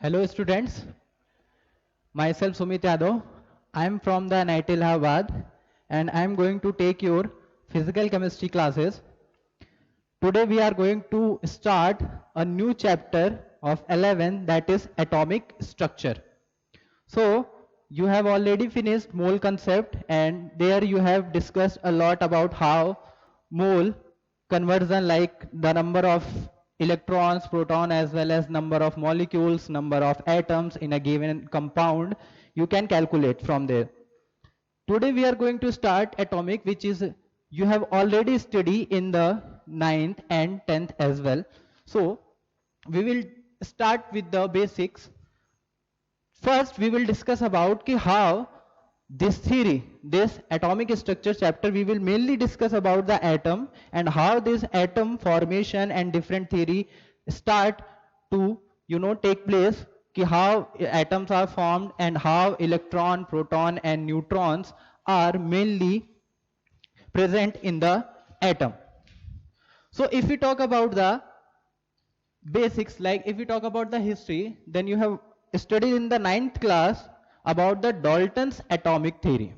Hello students, myself Sumit Yadav. I am from the NIT Allahabad and I am going to take your physical chemistry classes. Today we are going to start a new chapter of 11, that is atomic structure. So you have already finished mole concept and there you have discussed a lot about how mole conversion, like the number of electrons, proton, as well as number of molecules, number of atoms in a given compound, you can calculate from there. Today we are going to start atomic, which is you have already studied in the 9th and 10th as well. So we will start with the basics. First, we will discuss about how this theory, this atomic structure chapter, we will mainly discuss about the atom and how this atom formation and different theory start to take place. How atoms are formed and how electron, proton, and neutrons are mainly present in the atom. So, if we talk about the basics, like if we talk about the history, then you have studied in the 9th class about the Dalton's atomic theory.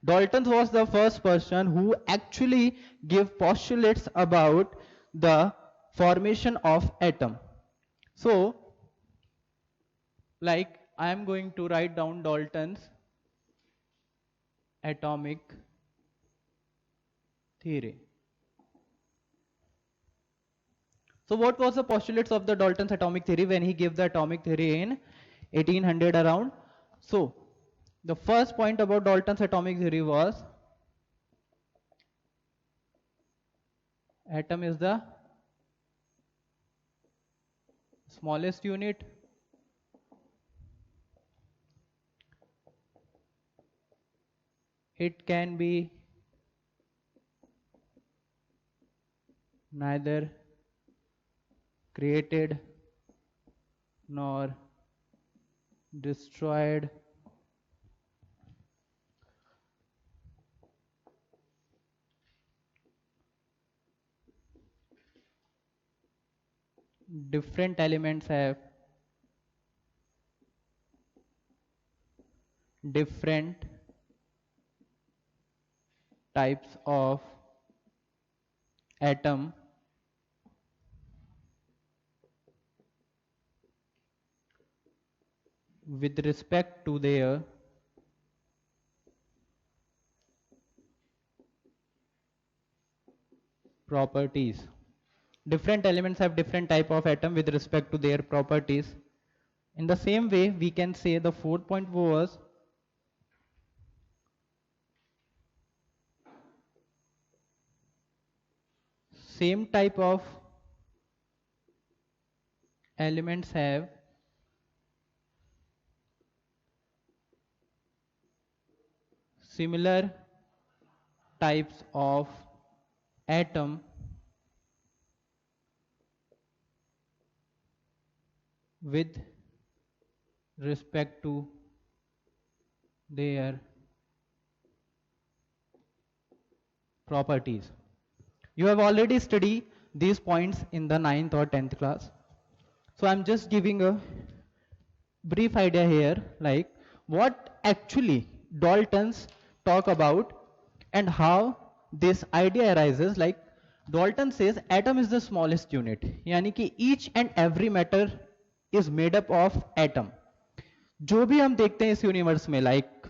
Dalton was the first person who actually gave postulates about the formation of atom. So like I am going to write down Dalton's atomic theory. So what was the postulates of the Dalton's atomic theory when he gave the atomic theory in 1800 around? So the first point about Dalton's atomic theory was atom is the smallest unit. It can be neither created nor destroyed different elements have different types of atom with respect to their properties. Different elements have different type of atom with respect to their properties. In the same way, we can say the fourth point was same type of elements have similar types of atom with respect to their properties. You have already studied these points in the 9th or 10th class. So I'm just giving a brief idea here, like what actually Dalton's talk about and how this idea arises. Like Dalton says atom is the smallest unit, यानी कि each and every matter is made up of atom. जो भी हम देखते हैं इस universe में, like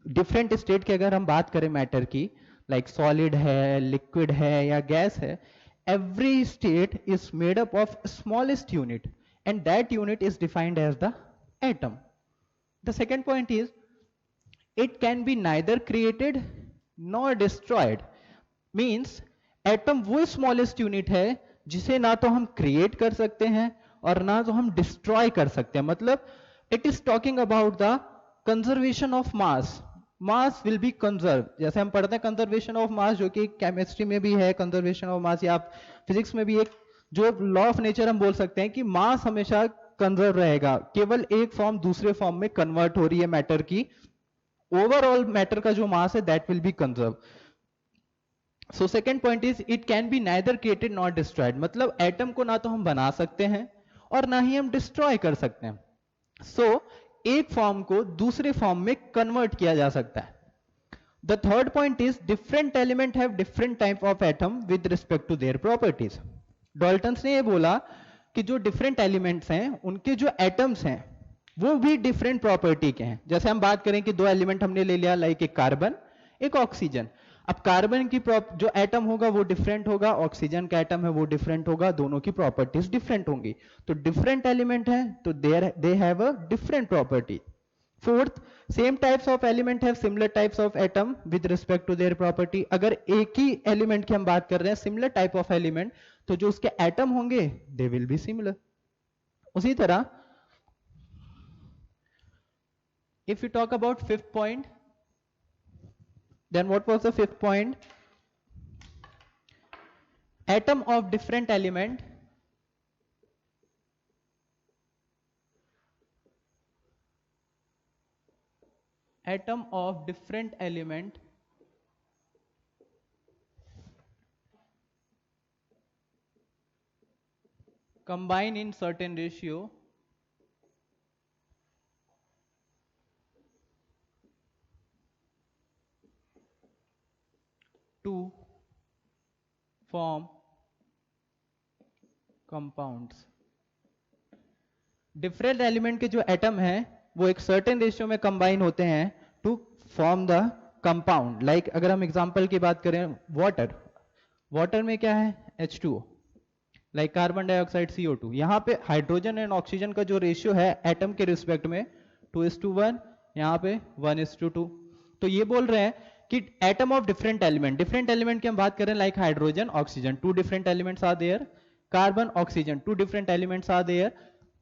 different state की अगर हम बात करें मैटर की, लाइक सॉलिड है, लिक्विड है या गैस है, every state is made up of smallest unit and that unit is defined as the atom. The second point is it can be neither created nor destroyed. Means atom वो smallest unit है जिसे ना तो हम create कर सकते हैं और ना तो हम destroy कर सकते हैं. मतलब it is talking about the conservation of mass. Mass will be conserved. जैसे हम पढ़ते हैं conservation of mass, जो कि chemistry में भी है conservation of mass, या आप physics में भी एक जो लॉ ऑफ नेचर हम बोल सकते हैं कि मास हमेशा कंजर्व रहेगा, केवल एक फॉर्म दूसरे फॉर्म में कन्वर्ट हो रही है मैटर की, ओवरऑल मैटर का जो मास है that will be conserve. So second point is it can be neither created not destroyed. मतलब एटम को ना तो हम बना सकते हैं और ना ही हम डिस्ट्रॉय कर सकते हैं. सो एक फॉर्म को दूसरे फॉर्म में कन्वर्ट किया जा सकता है. The third point is different element have different type of atom with respect to their properties. Dalton's ने ये बोला कि जो डिफरेंट एलिमेंट्स हैं उनके जो एटम्स हैं वो भी डिफरेंट प्रॉपर्टी के हैं. जैसे हम बात करें कि दो एलिमेंट हमने ले लिया, लाइक एक कार्बन एक ऑक्सीजन. अब कार्बन की जो एटम होगा वो डिफरेंट होगा, ऑक्सीजन का एटम है वो डिफरेंट होगा, दोनों की प्रॉपर्टीज डिफरेंट होंगी. तो डिफरेंट एलिमेंट है तो they have a different property. Fourth, same types of element have similar types of atom with respect to their property. अगर एक ही एलिमेंट की हम बात कर रहे हैं, सिमिलर टाइप ऑफ एलिमेंट, तो जो उसके एटम होंगे दे विल बी सिमिलर. उसी तरह if you talk about fifth point, then what was the fifth point? Atom of different element atom of different element combine in certain ratio to form compounds. Different element के जो atom है वो एक certain ratio में combine होते हैं to form the compound. Like अगर हम एग्जांपल की बात करें, वाटर, वाटर में क्या है? H2O. Like carbon dioxide CO2. यहाँ पे हाइड्रोजन एंड ऑक्सीजन का जो रेशियो है एटम के रिस्पेक्ट में 2:1, यहाँ पे 1:2. तो ये बोल रहे हैं कि atom of different element, different element की हम बात करें like hydrogen oxygen, two different elements are there. Carbon oxygen, two different elements are there.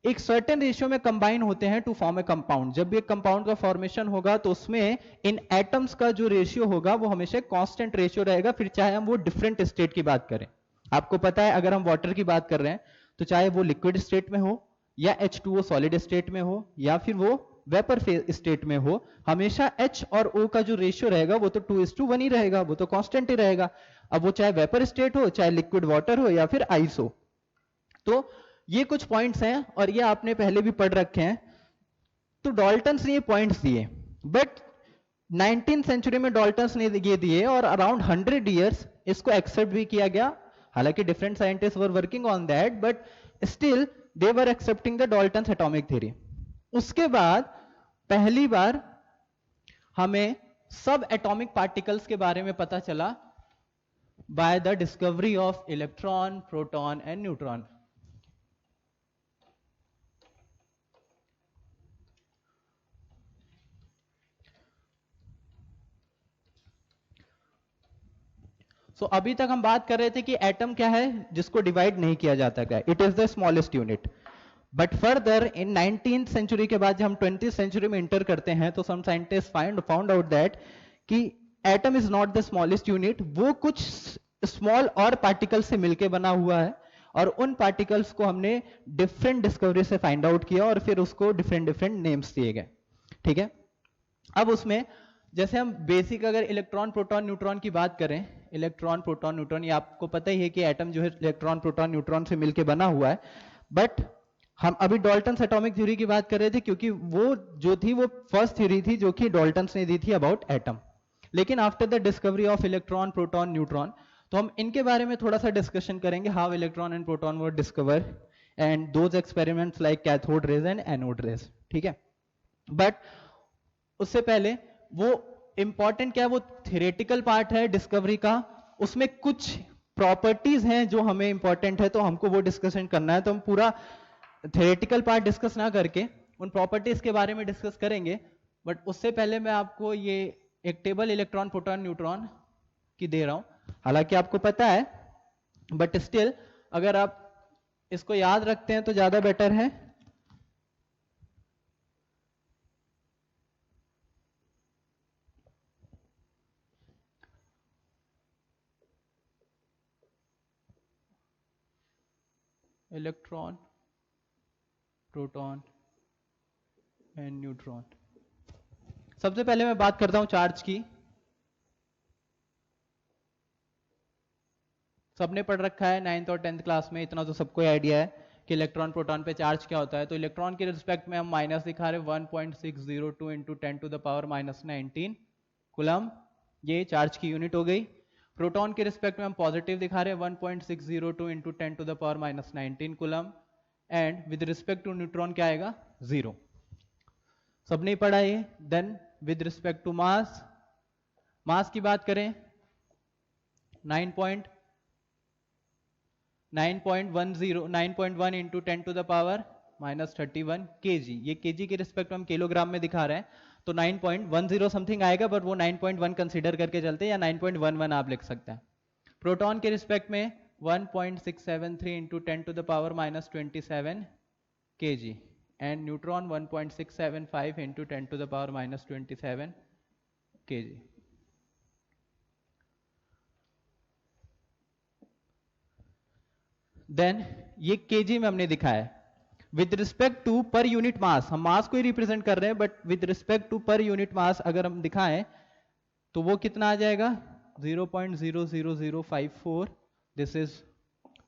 एक सर्टेन रेशियो में कंबाइन होते हैं टू फॉर्म ए कंपाउंड. जब भी एक कंपाउंड का फॉर्मेशन होगा तो उसमें इन एटम्स का जो रेशियो होगा वो हमेशा कांस्टेंट रेशियो रहेगा, फिर चाहे हम वो डिफरेंट स्टेट की बात करें. आपको पता है अगर हम वाटर की बात कर रहे हैं तो चाहे वो लिक्विड स्टेट में हो या H2O सॉलिड स्टेट में हो या फिर वो वेपर स्टेट में हो, हमेशा H और O का जो रेशियो रहेगा वो तो 2:1 ही रहेगा, वो तो कांस्टेंट ही रहेगा. अब वो चाहे वेपर स्टेट हो, चाहे लिक्विड वाटर हो या फिर आइस हो. तो ये कुछ पॉइंट्स हैं और ये आपने पहले भी पढ़ रखे हैं. तो डॉल्टन्स ने ये पॉइंट्स दिए, बट 19th सेंचुरी में डॉल्टन्स ने ये दिए और अराउंड 100 इयर्स इसको एक्सेप्ट भी किया गया. हालांकि different scientist were working on that, but still they were accepting the Dalton's atomic theory. उसके बाद पहली बार हमें सब एटॉमिक पार्टिकल्स के बारे में पता चला by the discovery of electron, proton and neutron. अभी तक हम बात कर रहे थे कि एटम क्या है जिसको डिवाइड नहीं किया जाता है, it is the smallest unit. But further in 19th century के बाद जब हम 20th सेंचुरी में इंटर करते हैं तो some scientist found out that कि atom is not the smallest unit, वो कुछ स्मॉल और पार्टिकल से मिलकर बना हुआ है और उन पार्टिकल्स को हमने डिफरेंट डिस्कवरी से फाइंड आउट किया और फिर उसको डिफरेंट डिफरेंट नेम्स दिए गए. ठीक है. अब उसमें जैसे हम बेसिक अगर इलेक्ट्रॉन, प्रोटॉन, न्यूट्रॉन की बात करें, इलेक्ट्रॉन, प्रोटॉन, न्यूट्रॉन, ये आपको पता ही है कि एटम जो है इलेक्ट्रॉन, प्रोटॉन, न्यूट्रॉन से मिलकर बना हुआ है. बट हम अभी डॉल्टन्स एटॉमिक थ्योरी की बात कर रहे थे क्योंकि वो जो थी वो फर्स्ट थ्योरी थी जो कि डॉल्टन्स ने दी थी अबाउट एटम. लेकिन after the discovery of electron, proton, neutron, तो हम इनके बारे में थोड़ा सा डिस्कशन करेंगे, how electron and proton were discover and those experiments like cathode rays and anode rays. ठीक है. बट उससे पहले वो इंपॉर्टेंट क्या है, वो थियोरेटिकल पार्ट है डिस्कवरी का, उसमें कुछ प्रॉपर्टीज हैं जो हमें इंपॉर्टेंट है तो हमको वो डिस्कशन करना है. तो हम पूरा थियोरेटिकल पार्ट डिस्कस ना करके उन प्रॉपर्टीज के बारे में डिस्कस करेंगे. बट उससे पहले मैं आपको ये एक टेबल इलेक्ट्रॉन, प्रोटॉन, न्यूट्रॉन की दे रहा हूं. हालांकि आपको पता है बट स्टिल अगर आप इसको याद रखते हैं तो ज्यादा बेटर है. Electron, proton and neutron. सबसे पहले मैं बात करता हूं चार्ज की. सबने पढ़ रखा है 9th और 10th क्लास में, इतना तो सबको आइडिया है कि इलेक्ट्रॉन प्रोटॉन पे चार्ज क्या होता है, तो इलेक्ट्रॉन के रिस्पेक्ट में हम माइनस दिखा रहे हैं 1.602 into 10 to the power minus 19 coulomb, ये चार्ज की यूनिट हो गई। प्रोटॉन के रिस्पेक्ट में हम पॉजिटिव दिखा रहे हैं 1.602 into 10 to the power minus 19 coulomb, and with respect to neutron क्या आएगा, 0। सबने पढ़ा ये। Then with respect to mass, mass की बात करें 9.1 into 10 to the power minus 31 KG, ये केजी के रिस्पेक्ट में हम किलोग्राम में दिखा रहे हैं, तो 9.10 समथिंग आएगा, बट वो 9.1 कंसीडर करके चलते हैं, या 9.11 आप लिख सकते हैं। प्रोटॉन के रिस्पेक्ट में 1.673 into 10 to the power minus 27 KG, and neutron 1.675 into 10 to the power minus 27 KG. Then ये केजी में हमने दिखाया है। With respect to per unit mass, हम मास को ही रिप्रेजेंट कर रहे हैं, but with respect to per unit mass अगर हम दिखाएं तो वो कितना आ जाएगा, 0.00054, दिस इज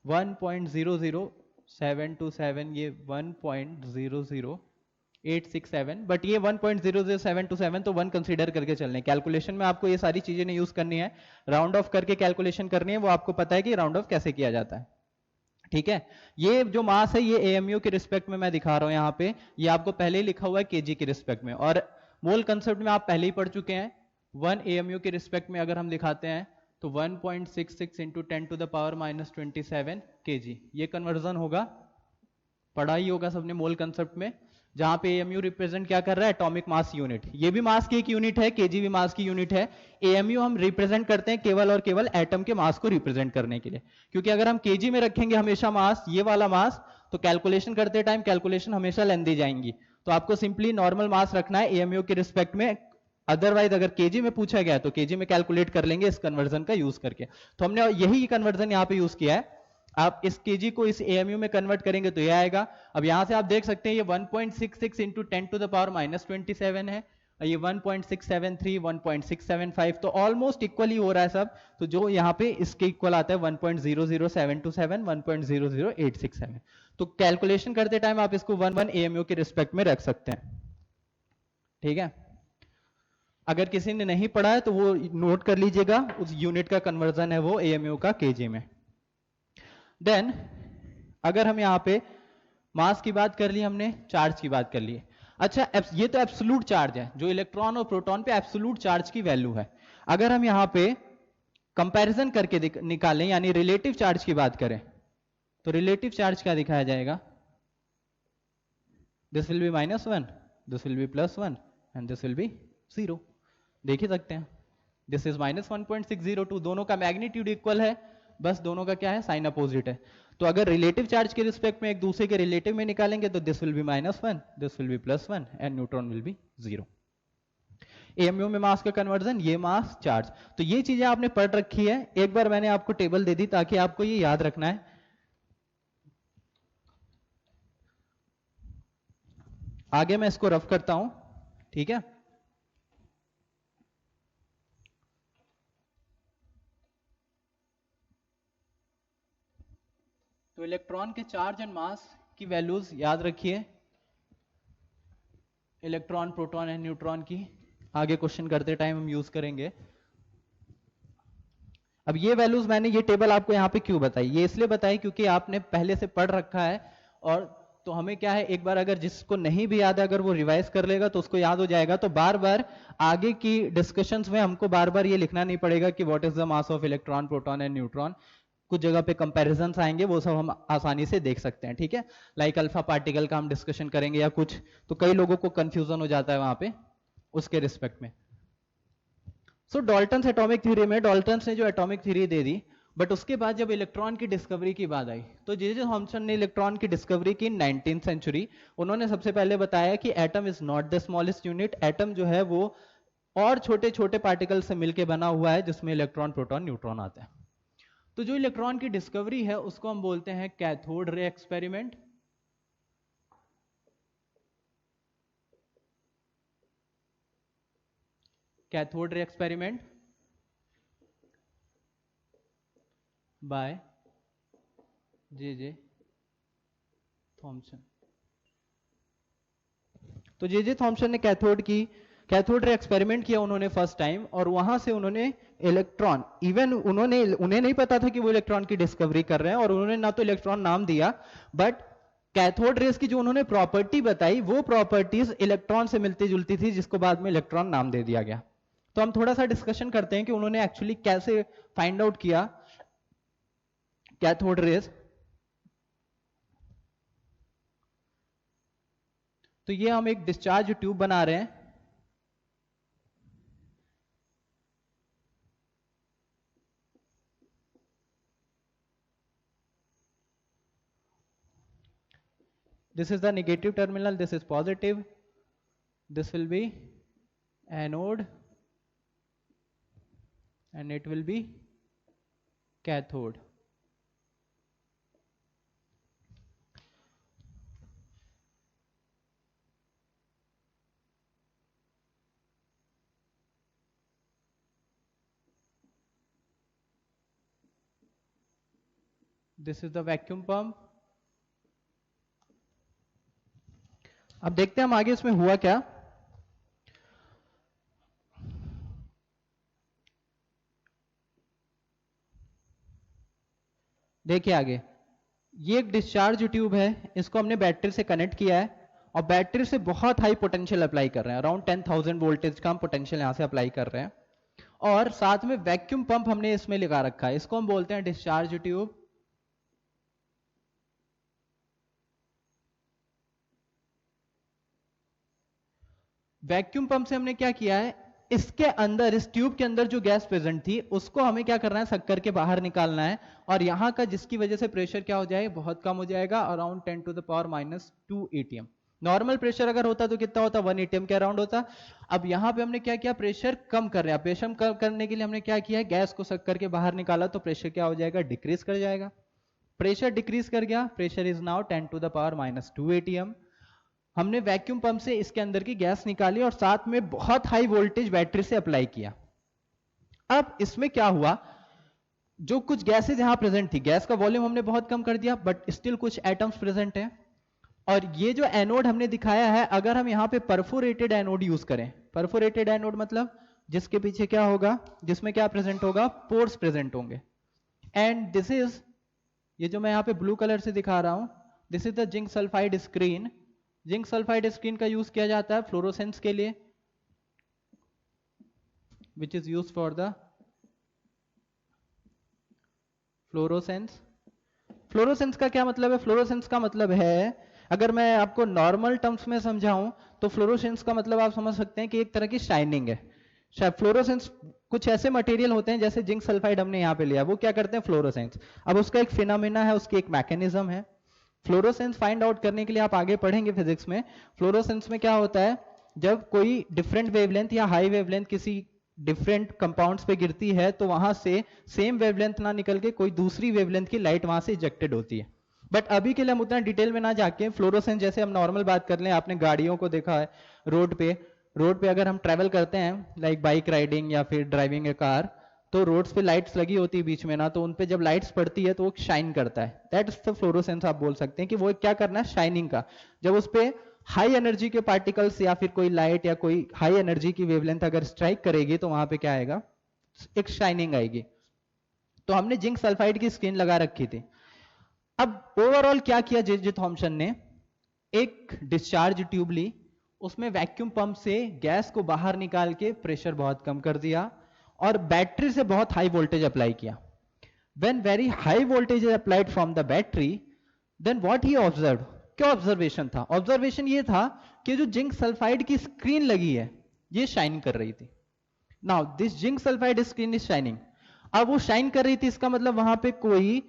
1.00727, ये 1.00867, बट ये 1.00727 तो 1 कंसीडर करके चलने। कैलकुलेशन में आपको ये सारी चीजें नहीं यूज करनी है, राउंड ऑफ करके कैलकुलेशन करनी है, वो आपको पता है कि राउंड ऑफ कैसे किया जाता है, ठीक है। ये जो मास है ये एएमयू के रिस्पेक्ट में मैं दिखा रहा हूं यहाँ पे, ये आपको पहले ही लिखा हुआ है केजी के रिस्पेक्ट में, और मोल कंसेप्ट में आप पहले ही पढ़ चुके हैं। 1 एएमयू के रिस्पेक्ट में अगर हम दिखाते हैं तो 1.66 into 10 to the power minus 27 KG, ये कन्वर्जन होगा, पढ़ा ही होगा सबने मोल कंसेप्ट में, जहां पे एएमयू रिप्रेजेंट क्या कर रहा है, एटॉमिक मास यूनिट। ये भी मास की एक यूनिट है, केजी भी मास की यूनिट है। एएमयू हम रिप्रेजेंट करते हैं केवल और केवल एटम के मास को रिप्रेजेंट करने के लिए, क्योंकि अगर हम केजी में रखेंगे हमेशा मास, ये वाला मास, तो कैलकुलेशन करते टाइम कैलकुलेशन हमेशा लेंदी जाएंगी। तो आपको सिंपली नॉर्मल मास रखना है एएमयू के रिस्पेक्ट में, अदरवाइज अगर केजी में पूछा गया तो केजी में कैलकुलेट कर लेंगे इस कन्वर्जन का यूज करके। तो हमने यही कन्वर्जन यहाँ पे यूज किया है। आप इस केजी को इस एएमयू में कन्वर्ट करेंगे तो ये आएगा। अब यहां से आप देख सकते हैं ये 1.66 into 10 to the power minus 27 है, ये 1.673, 1.675, तो ऑलमोस्ट इक्वली हो रहा है सब। तो जो यहाँ पे इसके इक्वल आता है 1.00727, 1.00867। तो कैलकुलेशन करते टाइम आप इसको 1 एएमयू के रिस्पेक्ट में रख सकते हैं, ठीक है। अगर किसी ने नहीं पढ़ा है तो वो नोट कर लीजिएगा, उस यूनिट का कन्वर्जन है वो एएमयू का केजी में। देन अगर हम यहां पे मास की बात कर ली हमने, चार्ज की बात कर ली। अच्छा, ये तो एब्सोल्यूट चार्ज है, जो इलेक्ट्रॉन और प्रोटॉन पे एब्सोल्यूट चार्ज की वैल्यू है। अगर हम यहां पे कंपैरिजन करके निकालें, यानी रिलेटिव चार्ज की बात करें, तो रिलेटिव चार्ज क्या दिखाया जाएगा, this will be -1, this will be +1, and this will be 0। देख ही सकते हैं, दिस इज -1.602, दोनों का मैग्नीट्यूड इक्वल है, बस दोनों का क्या है, साइन अपोजिट है। तो अगर रिलेटिव चार्ज के रिस्पेक्ट में एक दूसरे के रिलेटिव में निकालेंगे तो this will be -1, this will be +1, and neutron will be 0। AMU में मास का कन्वर्जन, ये मास चार्ज, तो ये चीजें आपने पढ़ रखी है। एक बार मैंने आपको टेबल दे दी ताकि आपको ये याद रखना है। आगे मैं इसको रफ करता हूं, ठीक है। तो इलेक्ट्रॉन के चार्ज एंड मास की वैल्यूज याद रखिए, इलेक्ट्रॉन, प्रोटॉन एंड न्यूट्रॉन की आगे क्वेश्चन करते टाइम हम यूज करेंगे। अब ये वैल्यूज मैंने ये टेबल आपको यहाँ पे क्यों बताई, ये इसलिए बताई क्योंकि आपने पहले से पढ़ रखा है, और तो हमें क्या है, एक बार अगर जिसको नहीं भी याद है अगर वो रिवाइज कर लेगा तो उसको याद हो जाएगा। तो बार बार आगे की डिस्कशंस में हमको बार बार ये लिखना नहीं पड़ेगा कि what is the mass of electron, proton and neutron. कुछ जगह पे कंपैरिजन आएंगे, वो सब हम आसानी से देख सकते हैं, ठीक है। लाइक अल्फा पार्टिकल का हम डिस्कशन करेंगे या कुछ, तो कई लोगों को कंफ्यूजन हो जाता है वहां पे उसके रिस्पेक्ट में। सो डाल्टन्स एटॉमिक थ्योरी में डाल्टन्स ने जो atomic theory they the, but उसके बाद जब इलेक्ट्रॉन की डिस्कवरी की बात आई, तो जे जे थॉमसन ने इलेक्ट्रॉन की डिस्कवरी की 19th सेंचुरी। उन्होंने सबसे पहले बताया कि atom is not the smallest unit, atom जो है वो और छोटे छोटे पार्टिकल से मिलकर बना हुआ है, जिसमें इलेक्ट्रॉन, प्रोटॉन, न्यूट्रॉन आता है। तो जो इलेक्ट्रॉन की डिस्कवरी है उसको हम बोलते हैं cathode ray experiment. Cathode ray experiment by J J Thomson. तो जे थॉमसन ने कैथोड रे एक्सपेरिमेंट किया उन्होंने फर्स्ट टाइम, और वहां से उन्होंने इलेक्ट्रॉन, इवन उन्हें नहीं पता था कि वो इलेक्ट्रॉन की डिस्कवरी कर रहे हैं, और उन्होंने ना तो इलेक्ट्रॉन नाम दिया, बट कैथोड रेस की जो उन्होंने प्रॉपर्टी बताई वो प्रॉपर्टीज इलेक्ट्रॉन से मिलती जुलती थी, जिसको बाद में इलेक्ट्रॉन नाम दे दिया गया। तो हम थोड़ा सा डिस्कशन करते हैं कि उन्होंने एक्चुअली कैसे फाइंड आउट किया कैथोड रेस। तो ये हम एक डिस्चार्ज ट्यूब बना रहे हैं। This is the negative terminal, this is positive, this will be anode and it will be cathode. This is the vacuum pump. अब देखते हैं हम आगे इसमें हुआ क्या। देखिए आगे, ये एक डिस्चार्ज ट्यूब है, इसको हमने बैटरी से कनेक्ट किया है, और बैटरी से बहुत हाई पोटेंशियल अप्लाई कर रहे हैं, अराउंड 10,000 वोल्टेज का हम पोटेंशियल यहां से अप्लाई कर रहे हैं, और साथ में वैक्यूम पंप हमने इसमें लगा रखा है, इसको हम बोलते हैं डिस्चार्ज ट्यूब। वैक्यूम पंप से हमने क्या किया है, इसके अंदर, इस ट्यूब के अंदर जो गैस प्रेजेंट थी उसको हमें क्या करना है, सक करके बाहर निकालना है, और यहां का जिसकी वजह से प्रेशर क्या हो जाएगा, बहुत कम हो जाएगा, अराउंड 10⁻⁻² atm। नॉर्मल प्रेशर अगर होता तो कितना होता, 1 atm के अराउंड होता। अब यहां पे हमने क्या किया, प्रेशर कम कर रहे हैं। प्रेशर कम करने के लिए हमने क्या किया है, गैस को सक करके बाहर निकाला, तो प्रेशर क्या हो जाएगा, डिक्रीज कर जाएगा। प्रेशर डिक्रीज कर गया, प्रेशर इज नाउ 10⁻⁻² atm। हमने वैक्यूम पंप से इसके अंदर की गैस निकाली और साथ में बहुत हाई वोल्टेज बैटरी से अप्लाई किया। अब इसमें क्या हुआ, जो कुछ गैसेज यहां प्रेजेंट थी, गैस का वॉल्यूम हमने बहुत कम कर दिया, बट स्टिल कुछ एटम्स प्रेजेंट है, और ये जो एनोड हमने दिखाया है, अगर हम यहां पे परफोरेटेड एनोड यूज करें, परफोरेटेड एनोड मतलब जिसके पीछे क्या होगा, जिसमें क्या प्रेजेंट होगा, पोर्स प्रेजेंट होंगे, एंड दिस इज, ये जो मैं यहां पे ब्लू कलर से दिखा रहा हूं, this is the zinc sulphide screen. Zinc sulphide screen का यूज किया जाता है फ्लोरोसेंस के लिए, which is use for the fluorescence. Fluorescence का क्या मतलब है, फ्लोरोसेंस का मतलब है, अगर मैं आपको नॉर्मल टर्म्स में समझाऊं तो फ्लोरोसेंस का मतलब आप समझ सकते हैं कि एक तरह की शाइनिंग है। शायद फ्लोरोसेंस कुछ ऐसे मटेरियल होते हैं, जैसे जिंक सल्फाइड हमने यहां पे लिया, वो क्या करते हैं, फ्लोरोसेंस। अब उसका एक फिनोमेना है, उसकी एक मैकेनिज्म है। फ्लोरोसेंस फाइंड आउट करने के लिए आप आगे पढ़ेंगे फिजिक्स में। फ्लोरोसेंस में क्या होता है, जब कोई डिफरेंट वेवलेंथ या हाई वेवलेंथ किसी डिफरेंट कंपाउंड्स पे गिरती है, तो वहां से सेम वेवलेंथ ना निकल के कोई दूसरी वेवलेंथ की लाइट वहां से इजेक्टेड होती है। बट अभी के लिए हम उतना डिटेल में ना जाके, फ्लोरोसेंस जैसे हम नॉर्मल बात कर लें, आपने गाड़ियों को देखा है रोड पे अगर हम ट्रेवल करते हैं, लाइक बाइक राइडिंग या फिर ड्राइविंग ए कार, तो रोड्स पे लाइट्स लगी होती है बीच में ना, तो उन पे जब लाइट्स पड़ती है तो वो शाइन करता है, दैट इज द फ्लोरोसेंस। आप बोल सकते हैं कि वो क्या करना है, शाइनिंग का। जब उस पे हाई एनर्जी के पार्टिकल्स या फिर कोई लाइट या कोई हाई एनर्जी की वेवलेंथ अगर स्ट्राइक करेगी, तो वहां पे क्या आएगा, एक शाइनिंग आएगी। तो हमने जिंक सल्फाइड की स्क्रीन लगा रखी थी। अब ओवरऑल क्या किया जे थॉमसन ने, एक डिस्चार्ज ट्यूब ली, उसमें वैक्यूम पंप से गैस को बाहर निकाल के प्रेशर बहुत कम कर दिया, और बैटरी से बहुत हाई वोल्टेज अप्लाई किया। When very high voltage is applied from the battery, then what he observed, क्या ऑब्जर्वेशन था, ऑब्जर्वेशन ये था कि जो जिंक सल्फाइड की स्क्रीन लगी है, ये शाइन कर रही थी। Now this zinc sulphide screen is shining. अब वो शाइन कर रही थी, इसका मतलब वहां पे कोई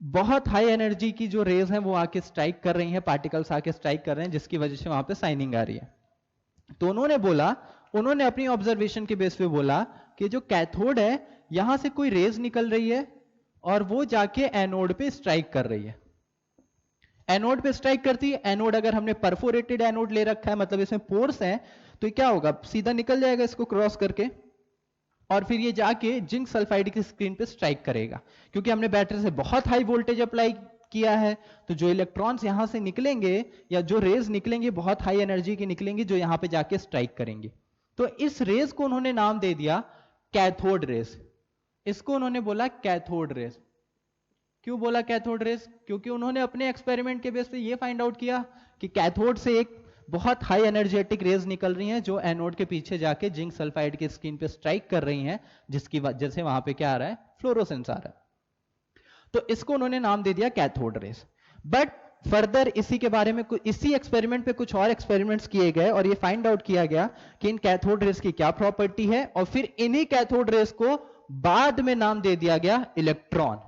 बहुत हाई एनर्जी की जो रेज हैं वो आके स्ट्राइक कर रही हैं, पार्टिकल्स आके स्ट्राइक कर रहे हैं, जिसकी वजह से वहां पे शाइनिंग आ रही है। तो उन्होंने अपनी ऑब्जर्वेशन के बेस पे बोला कि जो कैथोड है, यहां से कोई रेज निकल रही है और वो जाके एनोड पे स्ट्राइक कर रही है। एनोड पे स्ट्राइक करती है, एनोड अगर हमने परफोरेटेड एनोड ले रखा है, मतलब इसमें पोर्स है, तो क्या होगा, सीधा निकल जाएगा इसको क्रॉस करके, और फिर ये जाके जिंक सल्फाइड की स्क्रीन पे स्ट्राइक करेगा। क्योंकि हमने बैटरी से बहुत हाई वोल्टेज अप्लाई किया है, तो जो इलेक्ट्रॉन्स यहां से निकलेंगे या जो रेज निकलेंगे बहुत हाई एनर्जी की निकलेंगी जो यहां पे जाके स्ट्राइक करेंगे। तो इस रेज को उन्होंने नाम दे दिया कैथोड रेज। इसको उन्होंने बोला कैथोड रेज। क्यों बोला कैथोड रेज? क्योंकि उन्होंने अपने एक्सपेरिमेंट के बेस पे ये फाइंड आउट किया कि कैथोड से एक बहुत हाई एनर्जेटिक रेज निकल रही हैं जो एनोड के पीछे जाके जिंक सल्फाइड की स्किन पे स्ट्राइक कर रही हैं, जिसकी वजह से वहां पे क्या आ रहा है, फ्लोरोसेंस आ रहा है। तो इसको उन्होंने नाम दे दिया कैथोड रेज। बट फर्दर इसी के बारे में इसी एक्सपेरिमेंट पे कुछ और एक्सपेरिमेंट्स किए गए और ये फाइंड आउट किया गया कि इन कैथोड रेज की क्या प्रॉपर्टी है, और फिर इन्हीं कैथोड रेज को बाद में नाम दे दिया गया इलेक्ट्रॉन।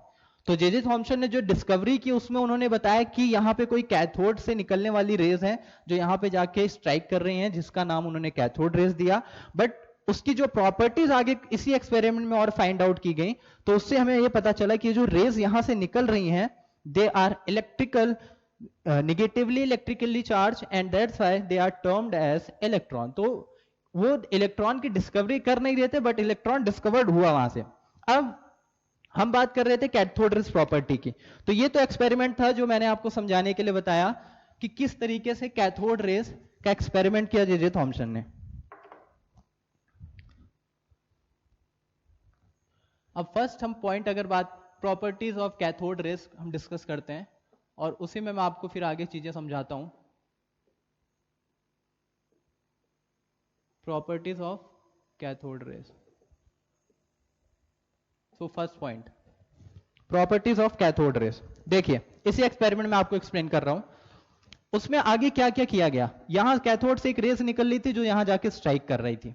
तो जे थॉमसन ने जो डिस्कवरी की उसमें उन्होंने बताया कि यहां पे कोई कैथोड से निकलने वाली रेज है जो यहां पे जाके स्ट्राइक कर रही हैं, जिसका नाम उन्होंने कैथोड रेज दिया। बट उसकी जो प्रॉपर्टीज आगे इसी एक्सपेरिमेंट में और फाइंड आउट की गई, तो उससे हमें यह पता चला कि जो रेज यहां से निकल रही हैं they are electrical negatively electrically charge and that's why they are termed as electron. तो वो इलेक्ट्रॉन की डिस्कवरी कर नहीं रहे थे, बट इलेक्ट्रॉन डिस्कवर्ड हुआ वहां से। अब हम बात कर रहे थे कैथोड रेज प्रॉपर्टी की। तो ये तो एक्सपेरिमेंट था जो मैंने आपको समझाने के लिए बताया कि किस तरीके से कैथोड रेज का एक्सपेरिमेंट किया जे थॉमसन ने। अब फर्स्ट हम पॉइंट अगर बात प्रॉपर्टीज ऑफ कैथोड रेज हम डिस्कस करते हैं, और उसी में मैं आपको फिर आगे चीजें समझाता हूं। Properties of cathode rays. So first point, properties of cathode rays. देखिए इसी एक्सपेरिमेंट में आपको एक्सप्लेन कर रहा हूं, उसमें आगे क्या क्या किया गया। यहां कैथोड से एक रेज निकल रही थी जो यहां जाके स्ट्राइक कर रही थी।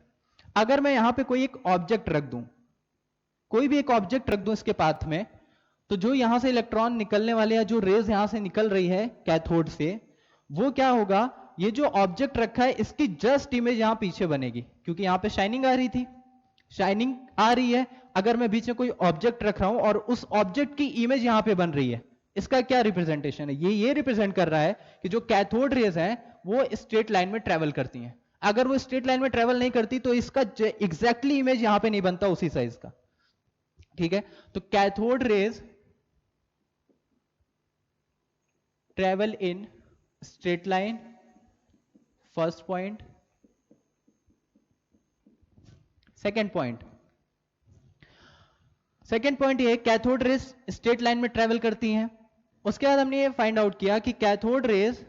अगर मैं यहां पे कोई एक ऑब्जेक्ट रख दूं, कोई भी एक ऑब्जेक्ट रख दूं इसके पाथ में, तो जो यहां से इलेक्ट्रॉन निकलने वाले या जो रेज यहां से निकल रही है कैथोड से, वो क्या होगा, ये जो ऑब्जेक्ट रखा है इसकी जस्ट इमेज यहां पीछे बनेगी, क्योंकि यहां पे शाइनिंग आ रही थी, शाइनिंग आ रही है। अगर मैं बीच में कोई ऑब्जेक्ट रख रहा हूं और उस ऑब्जेक्ट की इमेज यहां पे बन रही है, इसका क्या रिप्रेजेंटेशन है, ये रिप्रेजेंट कर रहा है कि जो कैथोड रेज है वो स्ट्रेट लाइन में ट्रेवल करती हैं। अगर वो स्ट्रेट लाइन में ट्रेवल नहीं करती तो इसका एग्जैक्टली इमेज यहां पे नहीं बनता उसी साइज का। ठीक है, तो cathode rays travel in straight line, first point. Second point, second point ये कैथोड रेज स्ट्रेट लाइन में ट्रेवल करती हैं। उसके बाद हमने ये फाइंड आउट किया कि cathode raise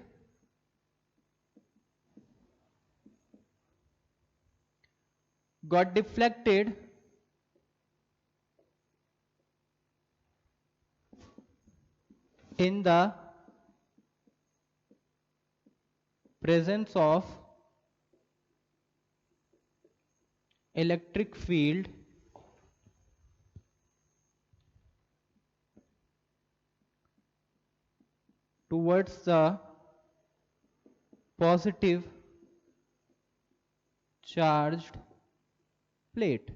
got deflected in the presence of electric field towards the positive charged plate.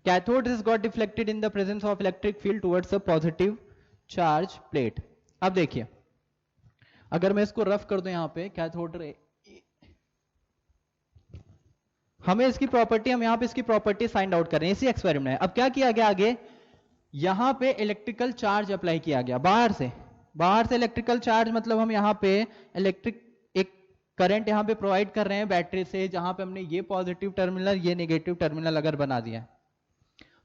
Cathode rays got deflected in the presence of electric field towards the positive charge plate. अब देखिए अगर मैं इसको rough कर दूं यहां पे cathode ray, हमें इसकी प्रॉपर्टी, हम यहां पे इसकी प्रॉपर्टी फाइंड आउट कर रहे हैं इसी एक्सपेरिमेंट में। अब क्या किया गया आगे, यहां पे इलेक्ट्रिकल चार्ज अप्लाई किया गया बाहर से इलेक्ट्रिकल चार्ज, मतलब हम यहां पे इलेक्ट्रिक एक करंट यहां पे प्रोवाइड कर रहे हैं बैटरी से, जहां पे हमने ये पॉजिटिव टर्मिनल ये नेगेटिव टर्मिनल अगर बना दिया,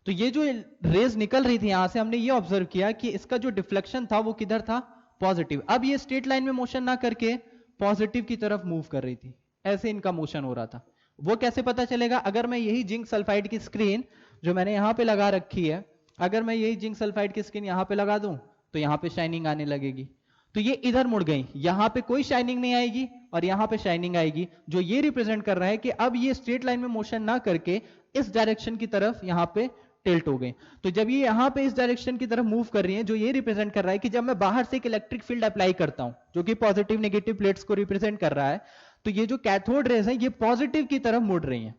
तो ये जो रेज निकल रही थी यहां से, हमने ये ऑब्जर्व किया कि इसका जो डिफ्लेक्शन था वो किधर था, पॉजिटिव। अब ये स्ट्रेट लाइन में मोशन ना करके पॉजिटिव की तरफ मूव कर रही थी, ऐसे इनका मोशन हो रहा था। वो कैसे पता चलेगा, अगर मैं यही जिंक सल्फाइड की स्क्रीन जो मैंने यहां पे लगा रखी है, अगर मैं यही जिंक सल्फाइड की स्क्रीन यहां पे लगा दूं तो यहां पे शाइनिंग आने लगेगी। तो ये इधर मुड़ गई, यहां पे कोई शाइनिंग नहीं आएगी और यहां पे शाइनिंग आएगी, जो ये रिप्रेजेंट कर रहा है कि अब ये स्ट्रेट लाइन में मोशन ना करके इस डायरेक्शन की तरफ यहां पे टिल्ट हो गए। तो जब ये यहां पे इस डायरेक्शन की तरफ मूव कर रही है, जो ये रिप्रेजेंट कर रहा है कि जब मैं बाहर से एक इलेक्ट्रिक फील्ड अप्लाई करता हूं जो कि पॉजिटिव नेगेटिव प्लेट्स को रिप्रेजेंट कर रहा है, तो ये जो कैथोड रेज है ये पॉजिटिव की तरफ मुड़ रही हैं।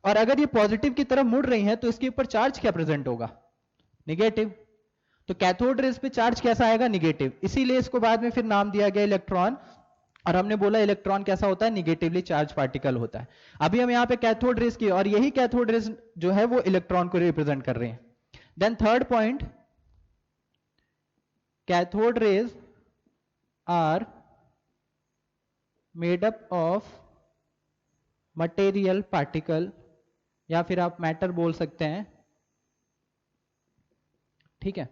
और अगर ये पॉजिटिव की तरफ मुड़ रही हैं तो इसके ऊपर चार्ज क्या प्रेजेंट होगा, नेगेटिव। तो कैथोड रेज पे चार्ज कैसा आएगा, नेगेटिव। इसीलिए इसको बाद में फिर नाम दिया गया इलेक्ट्रॉन, और हमने बोला इलेक्ट्रॉन कैसा होता है, निगेटिवली चार्ज पार्टिकल होता है। अभी हम यहां पे कैथोड रेज की, और यही कैथोड रेज जो है वो इलेक्ट्रॉन को रिप्रेजेंट कर रहे हैं। Then third point, cathode rays are made up of material particle, या फिर आप मैटर बोल सकते हैं, ठीक है।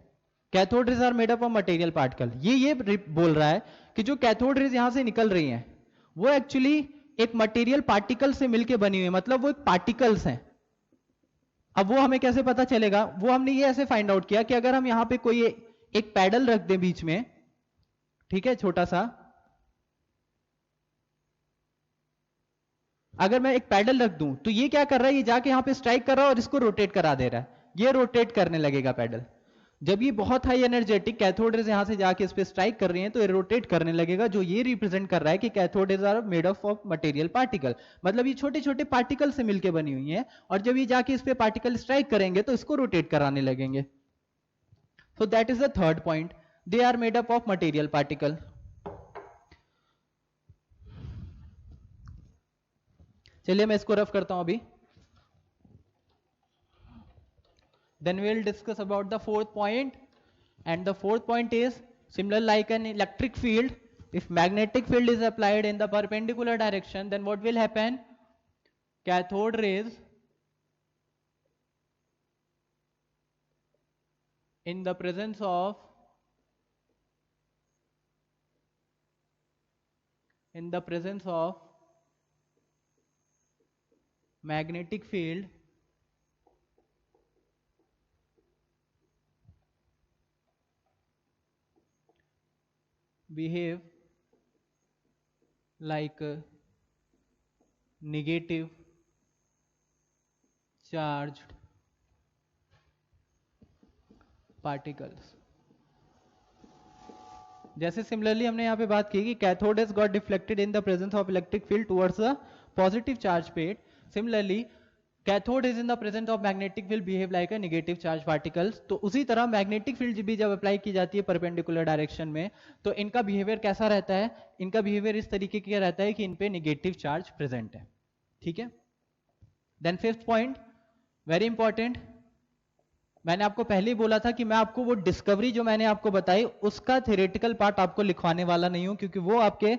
Cathode rays are made up of material particle, ये बोल रहा है कि जो कैथोड रेज यहां से निकल रही हैं वो एक्चुअली एक मटेरियल पार्टिकल से मिलके बनी हुई है, मतलब वो एक पार्टिकल्स हैं। अब वो हमें कैसे पता चलेगा, वो हमने ये ऐसे फाइंड आउट किया कि अगर हम यहां पे कोई एक पैडल रख दें बीच में, ठीक है, छोटा सा, अगर मैं एक पैडल रख दूं तो ये क्या कर रहा है, ये जाके यहां पे स्ट्राइक कर रहा है और इसको रोटेट करा दे रहा है, ये रोटेट करने लगेगा पैडल। जब ये बहुत हाई एनर्जेटिक कैथोड रेज यहां से जाके इस पे स्ट्राइक कर रही हैं तो ये रोटेट करने लगेगा, जो ये रिप्रेजेंट कर रहा है कि cathode rays are made of material particle, मतलब ये छोटे छोटे पार्टिकल से मिलकर बनी हुई हैं, और जब ये जाके इस पे पार्टिकल स्ट्राइक करेंगे तो इसको रोटेट कराने लगेंगे। So that is the third point, they are made up of material particle. चलिए मैं इसको रफ करता हूं अभी। Then we will discuss about the fourth point, and the fourth point is similar like an electric field. If magnetic field is applied in the perpendicular direction, then what will happen? Cathode rays in the presence of magnetic field behave like negative charged particles. जैसे similarly हमने यहाँ पे बात की कि cathode has got deflected in the presence of electric field towards the positive charge plate, similarly cathode is in the presence of magnetic field behave like a negative charge particles. तो उसी तरह magnetic field भी जब apply की जाती है perpendicular direction में तो इनका बिहेवियर कैसा रहता है, इनका बिहेवियर इस तरीके का रहता है कि इन पे नेगेटिव चार्ज प्रेजेंट है, ठीक है। Then fifth point very important, मैंने आपको पहले ही बोला था कि मैं आपको वो डिस्कवरी जो मैंने आपको बताई उसका थ्योरेटिकल पार्ट आपको लिखवाने वाला नहीं हूं, क्योंकि वो आपके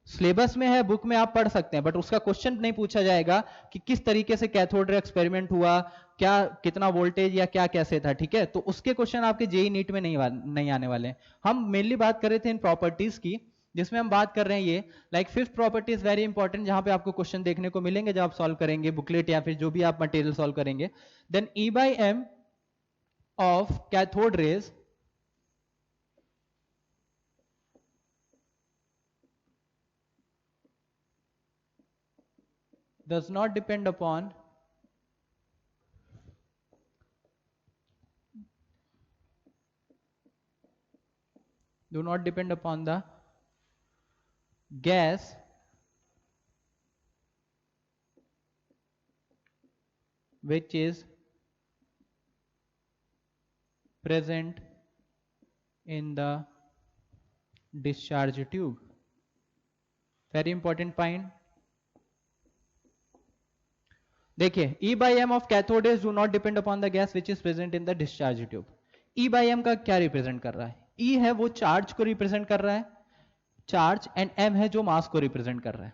सिलेबस में है, बुक में आप पढ़ सकते हैं, बट उसका क्वेश्चन नहीं पूछा जाएगा कि किस तरीके से कैथोड रे एक्सपेरिमेंट हुआ, क्या कितना वोल्टेज या क्या कैसे था, ठीक है। तो उसके क्वेश्चन आपके जेई नीट में नहीं आने वाले। हम मेनली बात कर रहे थे इन प्रॉपर्टीज की, जिसमें हम बात कर रहे हैं ये like fifth property is very important, जहां पे आपको क्वेश्चन देखने को मिलेंगे जब आप सॉल्व करेंगे बुकलेट या फिर जो भी आप मटेरियल सॉल्व करेंगे। Then E by M of cathode rays does not depend upon the gas which is present in the discharge tube. Very important point. देखिए E by M of cathode rays do not depend upon the gas which is present in the discharge tube. E by M का क्या represent कर रहा है? E है वो charge को represent कर रहा है, चार्ज, एंड M है जो मास को रिप्रेजेंट कर रहा है।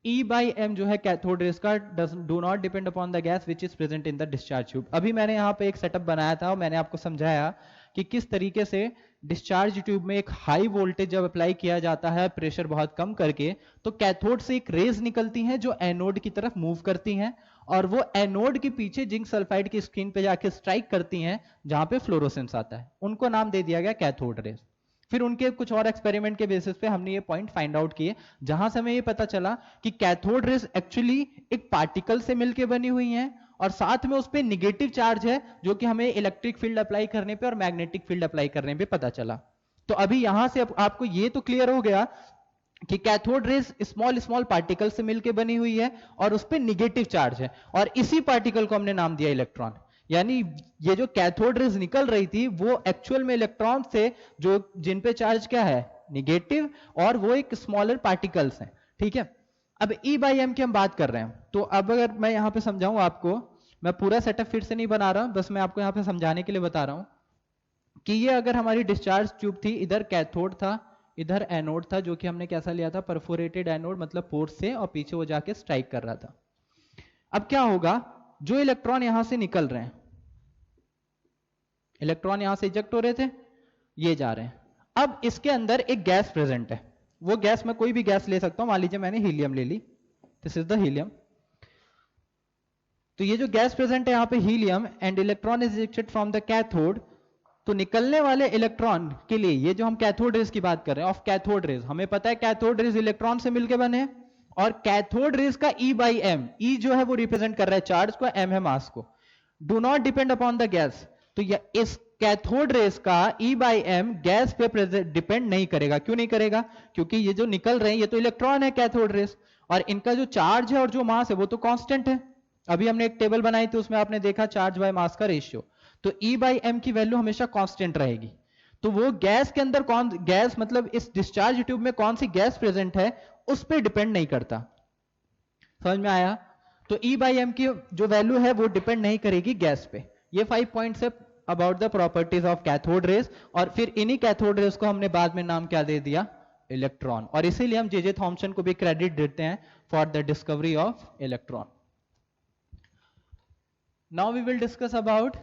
E by M जो है कैथोड रेज का do not depend upon the gas which is present in the discharge tube. अभी मैंने यहाँ पे एक सेटअप बनाया था और मैंने आपको समझाया कि किस तरीके से डिस्चार्ज ट्यूब में एक हाई वोल्टेज जब अप्लाई किया जाता है प्रेशर बहुत कम करके, तो कैथोड से एक रेज निकलती हैं जो एनोड की तरफ मूव करती हैं, और वो एनोड के पीछे जिंक सल्फाइड की स्क्रीन पे जाके स्ट्राइक करती हैं जहां पे फ्लोरोसेंस आता है, उनको नाम दे दिया गया कैथोड रेज। फिर उनके कुछ और एक्सपेरिमेंट के बेसिस पे हमने ये पॉइंट फाइंड आउट किए, जहां से हमें ये पता चला कि कैथोड रेज एक्चुअली एक पार्टिकल से मिलकर बनी हुई हैं, और साथ में उस पे निगेटिव चार्ज है जो कि हमें इलेक्ट्रिक फील्ड अप्लाई करने पे और मैग्नेटिक फील्ड अप्लाई करने पे पता चला। तो अभी यहां से आपको ये तो क्लियर हो गया कि cathode raise small small particle से मिलकर बनी हुई है और उस पे निगेटिव चार्ज है, और इसी पार्टिकल को हमने नाम दिया इलेक्ट्रॉन। यानी ये जो कैथोड रेज निकल रही थी वो एक्चुअल में इलेक्ट्रॉन से, जो जिन पे चार्ज क्या है, निगेटिव, और वो एक स्मॉलर पार्टिकल्स हैं, ठीक है। अब E बाई एम की हम बात कर रहे हैं, तो अब अगर मैं यहां पे समझाऊं आपको, मैं पूरा सेटअप फिर से नहीं बना रहा, बस मैं आपको यहां पे समझाने के लिए बता रहा हूं कि ये अगर हमारी डिस्चार्ज ट्यूब थी, इधर कैथोड था, इधर एनोड था, जो कि हमने कैसा लिया था, परफोरेटेड एनोड, मतलब पोर्ट से, और पीछे वो जाके स्ट्राइक कर रहा था। अब क्या होगा, जो इलेक्ट्रॉन यहां से निकल रहे हैं, इलेक्ट्रॉन यहां से इजेक्ट हो रहे थे, ये जा रहे हैं। अब इसके अंदर एक गैस प्रेजेंट है, वो गैस मैं कोई भी गैस ले सकता हूं, मान लीजिए मैंने हीलियम ले ली, दिस इज द हीलियम। तो ये जो गैस प्रेजेंट है यहां पे helium, and electron is ejected from the cathode. तो निकलने वाले इलेक्ट्रॉन के लिए, ये जो हम कैथोड रेज की बात कर रहे हैं, ऑफ कैथोड रेज, हमें पता है कैथोड रेज इलेक्ट्रॉन से मिलकर बने हैं, और कैथोड रेज का E बाई एम, ई जो है वो रिप्रेजेंट कर रहा है चार्ज को, एम है मास को, do not depend upon the gas. तो इस कैथोड रेज का E बाई एम गैस पे डिपेंड नहीं करेगा। क्यों नहीं करेगा? क्योंकि ये जो निकल रहे हैं ये तो इलेक्ट्रॉन है कैथोड रेज, और इनका जो चार्ज है और जो मास है वो तो कांस्टेंट है। अभी हमने एक टेबल बनाई थी, उसमें आपने देखा चार्ज बाय मास का रेशियो, तो E बाई एम की वैल्यू हमेशा कांस्टेंट रहेगी। तो वो गैस के अंदर कौन गैस, मतलब इस डिस्चार्ज ट्यूब में कौन सी गैस प्रेजेंट है उस पर डिपेंड नहीं करता। समझ में आया? तो E बाई एम की जो वैल्यू है वो डिपेंड नहीं करेगी गैस पे। ये 5 पॉइंट्स है about the properties of cathode rays, और फिर इन्हीं कैथोड रेज को हमने बाद में नाम क्या दे दिया, इलेक्ट्रॉन, और इसीलिए हम जे थॉमसन को भी क्रेडिट देते हैं for the discovery of electron. Now we will discuss about,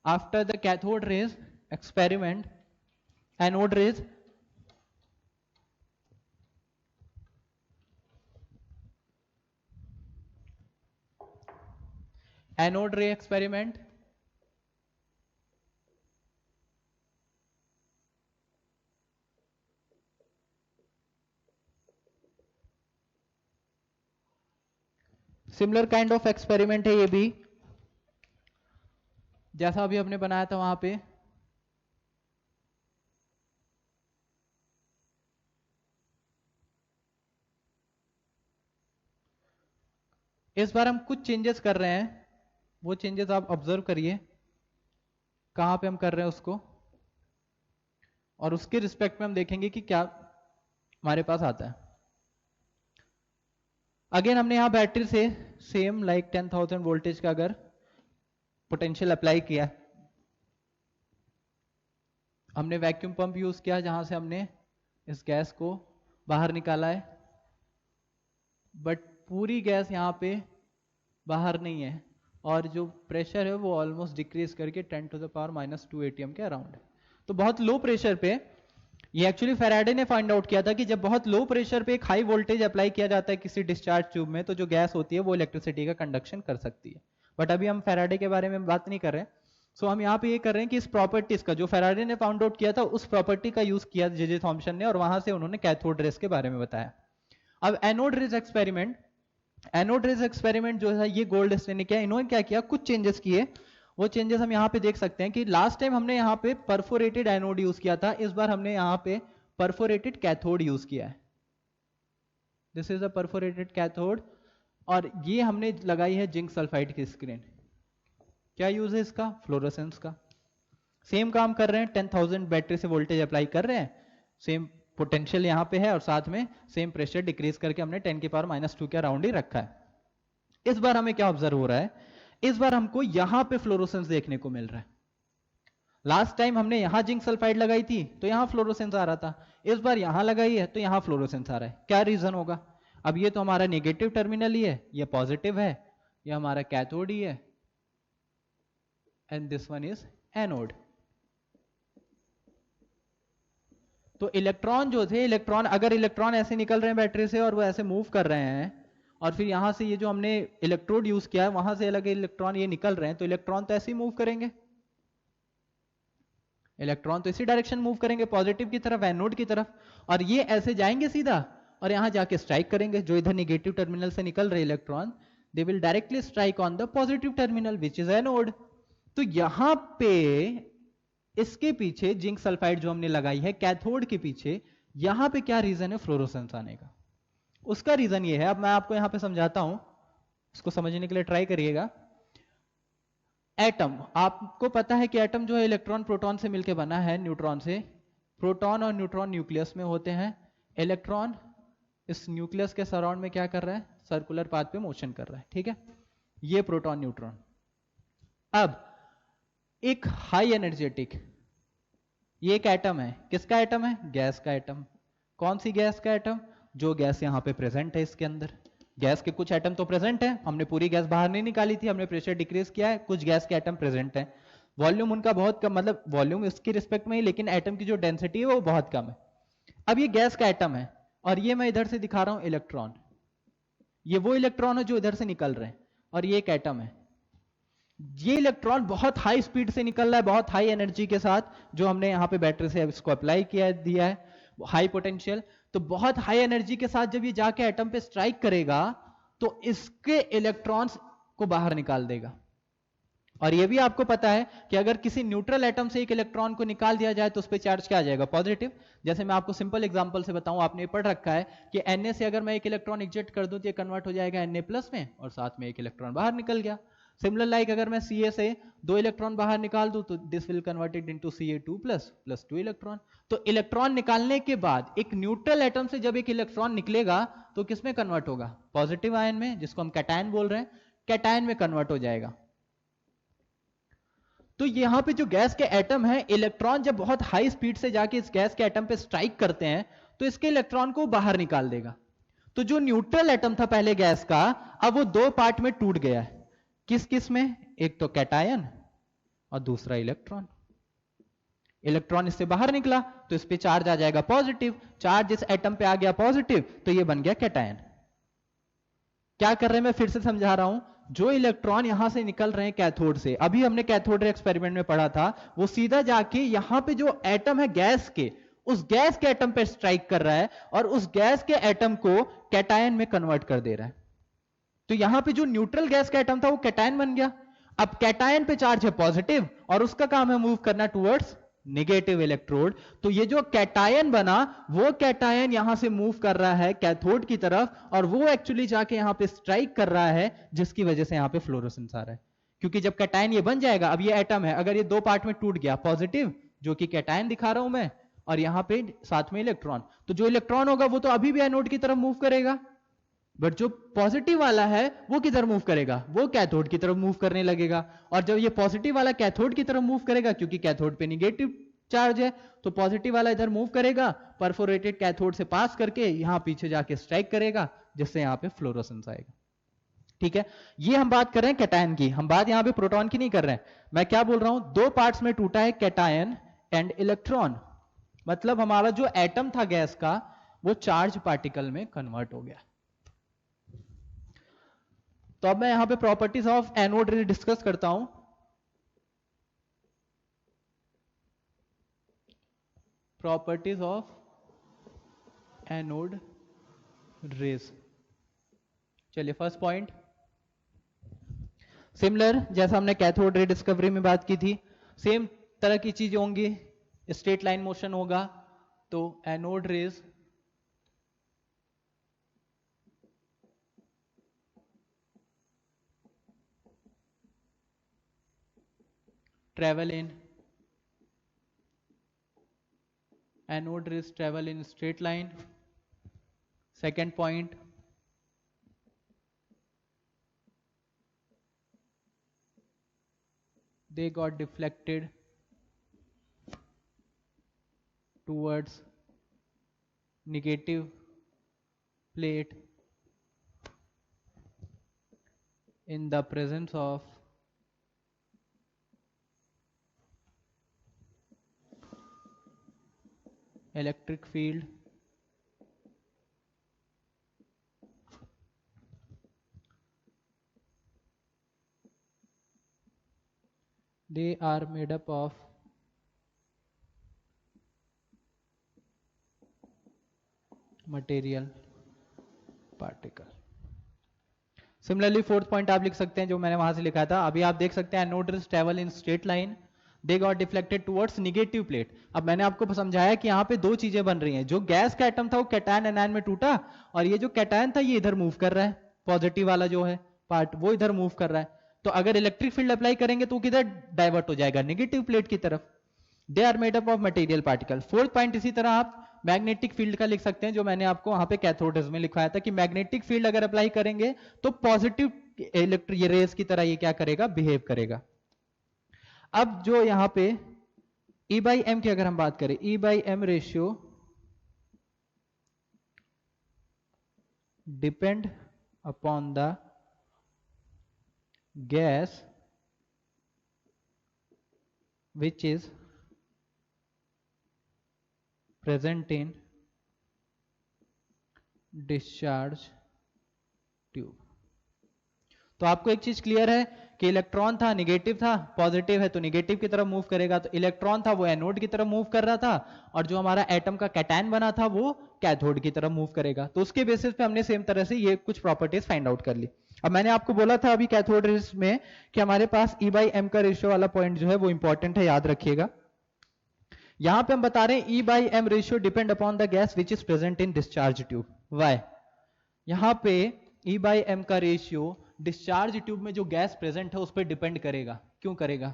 after the cathode rays experiment, anode rays. Anode ray experiment. Similar kind of experiment है ये भी, जैसा अभी हमने बनाया था वहां पे। इस बार हम कुछ चेंजेस कर रहे हैं, वो चेंजेस आप ऑब्जर्व करिए कहां पे हम कर रहे हैं उसको, और उसके रिस्पेक्ट में हम देखेंगे कि क्या हमारे पास आता है। अगेन हमने यहां बैटरी से सेम लाइक 10,000 वोल्टेज का अगर पोटेंशियल अप्लाई किया, हमने वैक्यूम पंप यूज किया जहां से हमने इस गैस को बाहर निकाला है, बट पूरी गैस यहां पे बाहर नहीं है, और जो प्रेशर है वो ऑलमोस्ट डिक्रीज करके 10 to the power minus 2 atm के अराउंड है। तो बहुत लो प्रेशर पे, ये एक्चुअली फैराडे ने फाइंड आउट किया था कि जब बहुत लो प्रेशर पे एक हाई वोल्टेज अप्लाई किया जाता है किसी डिस्चार्ज ट्यूब में, तो जो गैस होती है वो इलेक्ट्रिसिटी का कंडक्शन कर सकती है। बट अभी हम फैराडे के बारे में बात नहीं कर रहे हैं। सो हम यहाँ पे ये कर रहे हैं कि इस प्रॉपर्टीज का, जो फैराडे ने फाउंड आउट किया था, उस प्रॉपर्टी का यूज किया जे थॉमसन ने, और वहां से उन्होंने कैथोड रेस के बारे में बताया। अब anode rays experiment, anode rays experiment जो है ये गोल्ड स्टैंड ने किया। इन्होंने क्या किया, कुछ चेंजेस किए। वो चेंजेस हम यहाँ पे देख सकते हैं कि लास्ट टाइम हमने यहाँ पे परफोरेटेड एनोड यूज किया था, इस बार हमने यहाँ पे परफोरेटेड कैथोड यूज किया है। This is a perforated cathode, और ये हमने लगाई है जिंक सल्फाइड की स्क्रीन। क्या यूज है इसका, फ्लोरोसेंस का। सेम काम कर रहे हैं, 10,000 बैटरी से वोल्टेज अप्लाई कर रहे हैं, सेम पोटेंशियल यहां पे है, और साथ में सेम प्रेशर डिक्रीज करके हमने 10 की पावर माइनस 2 के अराउंड ही रखा है। इस बार हमें क्या ऑब्जर्व हो रहा है, इस बार हमको यहां पे फ्लोरोसेंस देखने को मिल रहा है। लास्ट टाइम हमने यहां जिंक सल्फाइड लगाई थी तो यहां फ्लोरोसेंस आ रहा था, इस बार यहां लगाई है तो यहां फ्लोरोसेंस आ रहा है। क्या रीजन होगा? अब ये तो हमारा नेगेटिव टर्मिनल ही है, ये पॉजिटिव है, ये हमारा कैथोड ही है, and this one is anode. तो इलेक्ट्रॉन जो थे, इलेक्ट्रॉन अगर इलेक्ट्रॉन ऐसे निकल रहे हैं बैटरी से और वो ऐसे मूव कर रहे हैं, और फिर यहां से ये जो हमने इलेक्ट्रोड यूज किया है वहां से अलग इलेक्ट्रॉन ये निकल रहे हैं, तो इलेक्ट्रॉन तो ऐसे ही मूव करेंगे, इलेक्ट्रॉन तो इसी डायरेक्शन मूव करेंगे, पॉजिटिव की तरफ, एनोड की तरफ, और ये ऐसे जाएंगे सीधा और यहां जाके स्ट्राइक करेंगे। जो इधर निगेटिव टर्मिनल से निकल रहे electron, they will directly strike on the positive terminal which is anode. तो यहां पे इसके पीछे जिंक सल्फाइड जो हमने लगाई है कैथोड के पीछे, यहां पे क्या रीजन है फ्लोरोसेंस आने का? उसका रीजन ये है, अब मैं आपको यहां पे समझाता हूं, इसको समझने के लिए ट्राई करिएगा। एटम, आपको पता है कि एटम जो है इलेक्ट्रॉन प्रोटॉन से मिलकर बना है, न्यूट्रॉन से। प्रोटॉन और न्यूट्रॉन न्यूक्लियस में होते हैं, इलेक्ट्रॉन इस न्यूक्लियस के सराउंड में क्या कर रहा है, सर्कुलर पाथ पे मोशन कर रहा है, ठीक है। ये प्रोटॉन न्यूट्रॉन। अब एक हाई एनर्जेटिक ये एक एटम है, किसका एटम है? गैस का एटम। कौन सी गैस का एटम? जो गैस यहाँ पे प्रेजेंट है इसके अंदर। गैस के कुछ एटम तो प्रेजेंट है, हमने पूरी गैस बाहर नहीं निकाली थी, हमने प्रेशर डिक्रीज किया है, कुछ गैस के एटम प्रेजेंट है। वॉल्यूम उनका बहुत कम, मतलब वॉल्यूम इसकी रिस्पेक्ट में ही, लेकिन एटम की जो डेंसिटी है वो बहुत कम है। अब ये गैस का एटम है और ये मैं इधर से दिखा रहा हूं इलेक्ट्रॉन। ये वो इलेक्ट्रॉन है जो इधर से निकल रहे हैं और ये एक एटम है। ये इलेक्ट्रॉन बहुत हाई स्पीड से निकल रहा है, बहुत हाई एनर्जी के साथ, जो हमने यहाँ पे बैटरी से इसको अप्लाई किया दिया है, हाई पोटेंशियल। तो बहुत हाई एनर्जी के साथ जब ये जाके एटम पे स्ट्राइक करेगा तो इसके इलेक्ट्रॉन्स को बाहर निकाल देगा। और ये भी आपको पता है कि अगर किसी न्यूट्रल एटम से एक इलेक्ट्रॉन को निकाल दिया जाए तो उस पर चार्ज क्या आ जाएगा? पॉजिटिव। जैसे मैं आपको सिंपल एग्जांपल से बताऊं, आपने पढ़ रखा है कि Na से अगर मैं एक इलेक्ट्रॉन इजेक्ट कर दूं तो ये कन्वर्ट हो जाएगा Na+ में और साथ में एक इलेक्ट्रॉन बाहर निकल गया। सिमिलर लाइक अगर मैं Ca से 2 इलेक्ट्रॉन बाहर निकाल दूं तो this will converted into Ca2+ plus 2 electron. तो इलेक्ट्रॉन निकालने के बाद एक न्यूट्रल एटम से जब एक इलेक्ट्रॉन निकलेगा तो किसमें कन्वर्ट होगा? पॉजिटिव आयन में, जिसको हम कैटायन बोल रहे हैं, कैटायन में कन्वर्ट हो जाएगा। तो यहां पे जो गैस के एटम है, इलेक्ट्रॉन जब बहुत हाई स्पीड से जाके इस गैस के एटम पे स्ट्राइक करते हैं तो इसके इलेक्ट्रॉन को बाहर निकाल देगा। तो जो न्यूट्रल एटम था पहले गैस का, अब वो दो पार्ट में टूट गया है। किस किस में? एक तो कैटायन और दूसरा इलेक्ट्रॉन। इलेक्ट्रॉन इससे बाहर निकला तो इस पे चार्ज आ जाएगा पॉजिटिव। चार्ज इस एटम पे आ गया पॉजिटिव तो ये बन गया कैटायन। क्या कर रहे हैं मैं फिर से समझा रहा हूं। जो इलेक्ट्रॉन यहां से निकल रहे हैं कैथोड से, अभी हमने कैथोड रे एक्सपेरिमेंट में पढ़ा था, वो सीधा जाके यहां पे जो एटम है गैस के, उस गैस के एटम पे स्ट्राइक कर रहा है और उस गैस के एटम को कैटायन में कन्वर्ट कर दे रहा है। तो यहां पे जो न्यूट्रल गैस का एटम था वो कैटायन बन गया। अब कैटायन पे चार्ज है पॉजिटिव और उसका काम है मूव करना टुवर्ड्स नेगेटिव इलेक्ट्रोड। तो ये जो कैटायन बना, वो कैटायन यहां से मूव कर रहा है कैथोड की तरफ और वो एक्चुअली जाके यहां पे स्ट्राइक कर रहा है, जिसकी वजह से यहां पे फ्लोरोसेंस आ रहा है। क्योंकि जब कैटायन ये बन जाएगा, अब ये एटम है, अगर ये दो पार्ट में टूट गया, पॉजिटिव जो कि कैटायन दिखा रहा हूं मैं, और यहां पे साथ में इलेक्ट्रॉन, तो जो इलेक्ट्रॉन होगा वो तो अभी भी एनोड की तरफ मूव करेगा, बट जो पॉजिटिव वाला है वो किधर मूव करेगा? वो कैथोड की तरफ मूव करने लगेगा। और जब ये पॉजिटिव वाला कैथोड की तरफ मूव करेगा, क्योंकि कैथोड पे निगेटिव चार्ज है, तो पॉजिटिव वाला इधर मूव करेगा, परफोरेटेड कैथोड से पास करके यहां पीछे जाके स्ट्राइक करेगा, जिससे यहां पे फ्लोरोसेंस आएगा। ठीक है, ये हम बात कर रहे हैं कैटायन की, हम बात यहां पे प्रोटॉन की नहीं कर रहे हैं। मैं क्या बोल रहा हूं, दो पार्ट्स में टूटा है, कैटायन एंड इलेक्ट्रॉन। मतलब हमारा जो एटम था गैस का, वो चार्ज पार्टिकल में कन्वर्ट हो गया। तो अब मैं यहां पे प्रॉपर्टीज ऑफ एनोड रे डिस्कस करता हूं। Properties of anode rays. चलिए फर्स्ट पॉइंट, सिमिलर जैसा हमने कैथोड रे डिस्कवरी में बात की थी, सेम तरह की चीजें होंगी। स्ट्रेट लाइन मोशन होगा, तो anode rays travel in anode rays travel in straight line. Second point, they got deflected towards negative plate in the presence of electric field they are made up of material particle. Similarly fourth point आप लिख सकते हैं जो मैंने वहां से लिखा था, अभी आप देख सकते हैं anode rays travel in straight line, they got deflected towards negative plate. अब मैंने आपको समझाया कि यहाँ पे दो चीजें बन रही हैं, जो गैस का एटम था वो कैटायन एनायन में टूटा और ये जो कैटायन था ये इधर मूव कर रहा है, पॉजिटिव वाला जो है पार्ट वो इधर मूव कर रहा है। तो अगर इलेक्ट्रिक फील्ड अप्लाई करेंगे तो किधर डाइवर्ट हो जाएगा? नेगेटिव प्लेट की तरफ। They are made up of material particle. Fourth point इसी तरह आप मैग्नेटिक फील्ड का लिख सकते हैं, जो मैंने आपको वहां पे कैथोड रेज में लिखवाया था कि मैग्नेटिक फील्ड अगर अप्लाई करेंगे तो पॉजिटिव इलेक्ट्रिक रेज की तरह ये क्या करेगा? बिहेव करेगा। अब जो यहां पे E बाई एम की अगर हम बात करें, E by M ratio depend upon the gas which is present in discharge tube। तो आपको एक चीज क्लियर है कि इलेक्ट्रॉन था, निगेटिव था, पॉजिटिव है तो निगेटिव की तरफ मूव करेगा, तो इलेक्ट्रॉन था वो एनोड की तरफ मूव कर रहा था, और जो हमारा एटम का कैटायन बना था वो कैथोड की तरफ मूव करेगा। तो उसके बेसिस पे हमने सेम तरह से ये कुछ प्रॉपर्टीज फाइंड आउट कर ली। अब मैंने आपको बोला था अभी कैथोड रेस में कि हमारे पास E बाई एम का रेशियो वाला पॉइंट जो है वो इंपॉर्टेंट है, याद रखिएगा। यहां पे हम बता रहे हैं E by M ratio depend upon the gas which is present in discharge tube. Why? यहां पे E बाई एम का रेशियो डिस्चार्ज ट्यूब में जो गैस प्रेजेंट है उस पर डिपेंड करेगा। क्यों करेगा?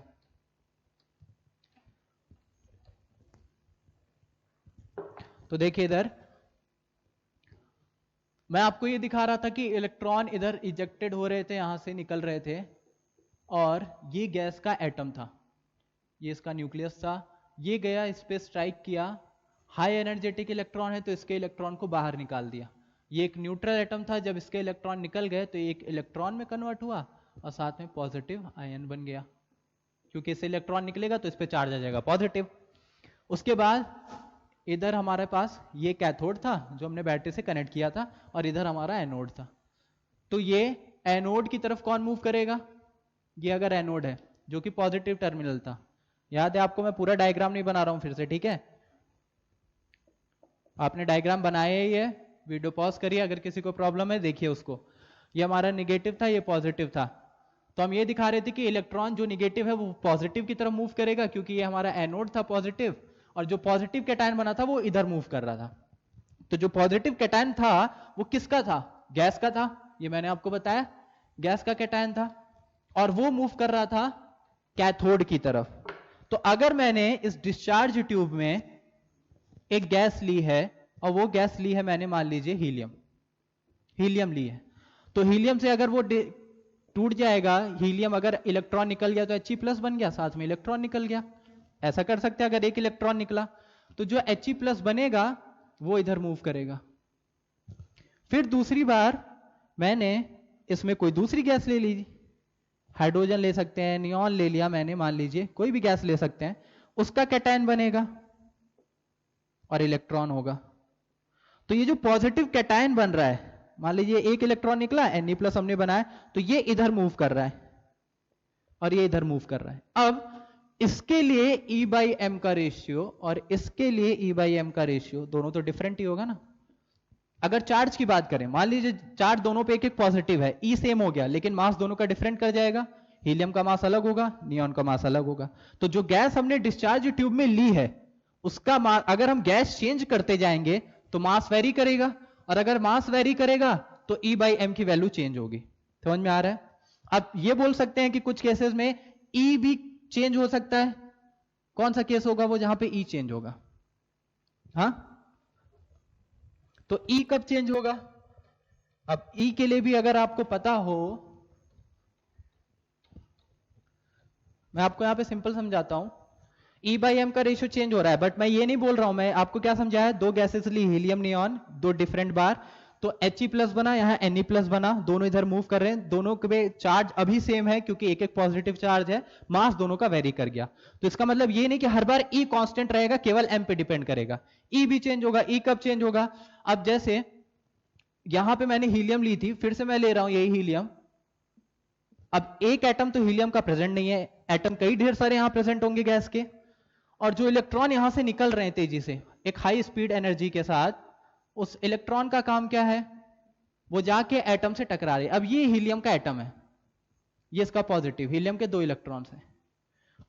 तो देखिए इधर मैं आपको ये दिखा रहा था कि इलेक्ट्रॉन इधर इजेक्टेड हो रहे थे, यहां से निकल रहे थे, और ये गैस का एटम था, ये इसका न्यूक्लियस था, ये गया इस पे स्ट्राइक किया, हाई एनर्जेटिक इलेक्ट्रॉन है तो इसके इलेक्ट्रॉन को बाहर निकाल दिया। ये एक न्यूट्रल एटम था, जब इसके इलेक्ट्रॉन निकल गए तो एक इलेक्ट्रॉन में कन्वर्ट हुआ और साथ में पॉजिटिव आयन बन गया, क्योंकि इससे इलेक्ट्रॉन निकलेगा तो इस पे चार्ज आ जाएगा पॉजिटिव। उसके बाद इधर हमारे पास ये कैथोड था जो हमने बैटरी से कनेक्ट किया था, और इधर हमारा एनोड था। तो ये एनोड की तरफ कौन मूव करेगा? ये अगर एनोड है जो कि पॉजिटिव टर्मिनल था, याद है आपको, मैं पूरा डायग्राम नहीं बना रहा हूं फिर से, ठीक है? आपने डायग्राम बनाया ही है, वीडियो पॉज करिए, अगर किसी को प्रॉब्लम है देखिए उसको। ये हमारा निगेटिव था, ये पॉजिटिव था, तो हम ये दिखा रहे थे कि इलेक्ट्रॉन जो निगेटिव है वो पॉजिटिव की तरफ मूव करेगा, क्योंकि ये हमारा एनोड था पॉजिटिव, और जो पॉजिटिव कैटायन बना था वो इधर मूव कर रहा था। तो जो पॉजिटिव कैटायन था वो किसका था? गैस का था, ये मैंने आपको बताया, गैस का कैटायन था, और वो मूव कर रहा था कैथोड की तरफ। तो अगर मैंने इस डिस्चार्ज ट्यूब में एक गैस ली है, और वो गैस ली है मैंने, मान लीजिए हीलियम, हीलियम ली है, तो हीलियम से अगर वो टूट जाएगा, हीलियम अगर इलेक्ट्रॉन निकल गया तो He प्लस बन गया, साथ में इलेक्ट्रॉन निकल गया। ऐसा कर सकते हैं, अगर एक इलेक्ट्रॉन निकला तो जो He प्लस बनेगा वो इधर मूव करेगा। फिर दूसरी बार मैंने इसमें कोई दूसरी गैस ले ली, हाइड्रोजन ले सकते हैं, नियॉन ले लिया मैंने, मान लीजिए कोई भी गैस ले सकते हैं, उसका कैटायन बनेगा और इलेक्ट्रॉन होगा। तो ये जो पॉजिटिव कैटायन बन रहा है, मान लीजिए एक इलेक्ट्रॉन निकला, Ne प्लस हमने बनाया, तो ये इधर मूव कर रहा है और ये इधर मूव कर रहा है। अब इसके लिए E बाई एम का रेशियो और इसके लिए E बाई एम का रेशियो दोनों तो डिफरेंट ही होगा ना। अगर चार्ज की बात करें, मान लीजिए चार्ज दोनों पे एक एक पॉजिटिव है, E सेम हो गया, लेकिन मास दोनों का डिफरेंट कर जाएगा, हीलियम का मास अलग होगा, नियॉन का मास अलग होगा। तो जो गैस हमने डिस्चार्ज ट्यूब में ली है उसका मास, अगर हम गैस चेंज करते जाएंगे तो मास वेरी करेगा, और अगर मास वेरी करेगा तो E बाई एम की वैल्यू चेंज होगी। समझ में आ रहा है? अब ये बोल सकते हैं कि कुछ केसेस में E भी चेंज हो सकता है। कौन सा केस होगा वो जहां पे E चेंज होगा? हाँ, तो E कब चेंज होगा? अब E के लिए भी अगर आपको पता हो, मैं आपको यहां पे सिंपल समझाता हूं। E बाई एम का रेशियो चेंज हो रहा है, बट मैं ये नहीं बोल रहा हूं, मैं आपको क्या समझाया, दो गैसेस ली, हीलियम नियॉन, दो डिफरेंट बार, तो He प्लस बना, यहाँ Ne प्लस बना, दोनों इधर मूव कर रहे हैं, दोनों के चार्ज अभी सेम है क्योंकि एक एक पॉजिटिव चार्ज है, मास दोनों का वेरी कर गया। तो इसका मतलब ये नहीं कि हर बार E कांस्टेंट रहेगा, केवल M पे डिपेंड करेगा, E भी चेंज होगा। E कब चेंज होगा? अब जैसे यहां पे मैंने हीलियम ली थी, फिर से मैं ले रहा हूं यही हीलियम। अब एक एटम तो हीलियम का प्रेजेंट नहीं है, एटम कई ढेर सारे यहां प्रेजेंट होंगे गैस के, और जो इलेक्ट्रॉन यहां से निकल रहे हैं तेजी से एक हाई स्पीड एनर्जी के साथ, उस इलेक्ट्रॉन का काम क्या है, वो जाके एटम से टकरा रहे। अब ये हीलियम का एटम है, ये इसका पॉजिटिव, हीलियम के दो इलेक्ट्रॉन्स हैं,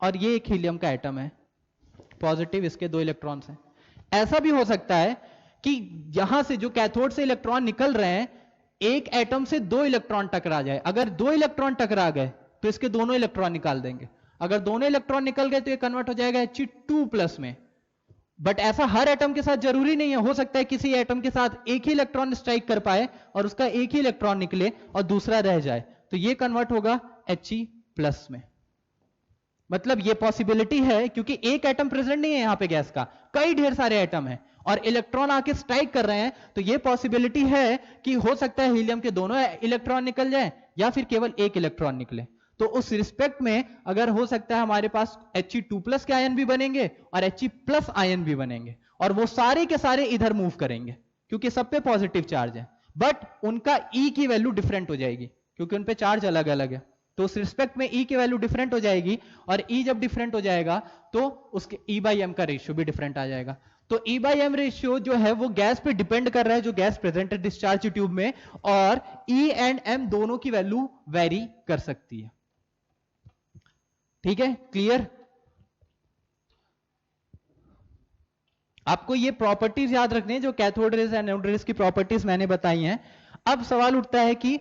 और ये एक हीलियम का एटम है पॉजिटिव, इसके दो इलेक्ट्रॉन्स हैं। ऐसा भी हो सकता है कि यहां से जो कैथोड से इलेक्ट्रॉन निकल रहे हैं, एक एटम से दो इलेक्ट्रॉन टकरा जाए, अगर दो इलेक्ट्रॉन टकरा गए तो इसके दोनों इलेक्ट्रॉन निकाल देंगे, अगर दोनों इलेक्ट्रॉन निकल गए तो ये कन्वर्ट हो जाएगा He2 प्लस में। बट ऐसा हर एटम के साथ जरूरी नहीं है, हो सकता है किसी एटम के साथ एक ही इलेक्ट्रॉन स्ट्राइक कर पाए और उसका एक ही इलेक्ट्रॉन निकले और दूसरा रह जाए, तो ये कन्वर्ट होगा He प्लस में। मतलब ये पॉसिबिलिटी है, क्योंकि एक एटम प्रेजेंट नहीं है यहां पे गैस का, कई ढेर सारे एटम हैं और इलेक्ट्रॉन आके स्ट्राइक कर रहे हैं, तो ये पॉसिबिलिटी है कि हो सकता है हीलियम के दोनों इलेक्ट्रॉन निकल जाए या फिर केवल एक इलेक्ट्रॉन निकले। तो उस रिस्पेक्ट में अगर हो सकता है हमारे पास He2+ के आयन भी बनेंगे और He+ आयन भी बनेंगे, और वो सारे के सारे इधर मूव करेंगे क्योंकि सब पे पॉजिटिव चार्ज है, बट उनका E की वैल्यू डिफरेंट हो जाएगी क्योंकि उन पे चार्ज अलग अलग है। तो उस रिस्पेक्ट में E की वैल्यू डिफरेंट हो जाएगी, और E जब डिफरेंट हो जाएगा तो उसके E/m का रेशियो भी डिफरेंट आ जाएगा। तो E/m रेशियो जो है वो गैस पे डिपेंड कर रहा है, जो गैस प्रेजेंट है डिस्चार्ज ट्यूब में, और E एंड M दोनों की वैल्यू वेरी कर सकती है। ठीक है, क्लियर? आपको ये प्रॉपर्टीज याद रखनी है जो कैथोड रेज एनोड रेज की प्रॉपर्टीज मैंने बताई हैं। अब सवाल उठता है कि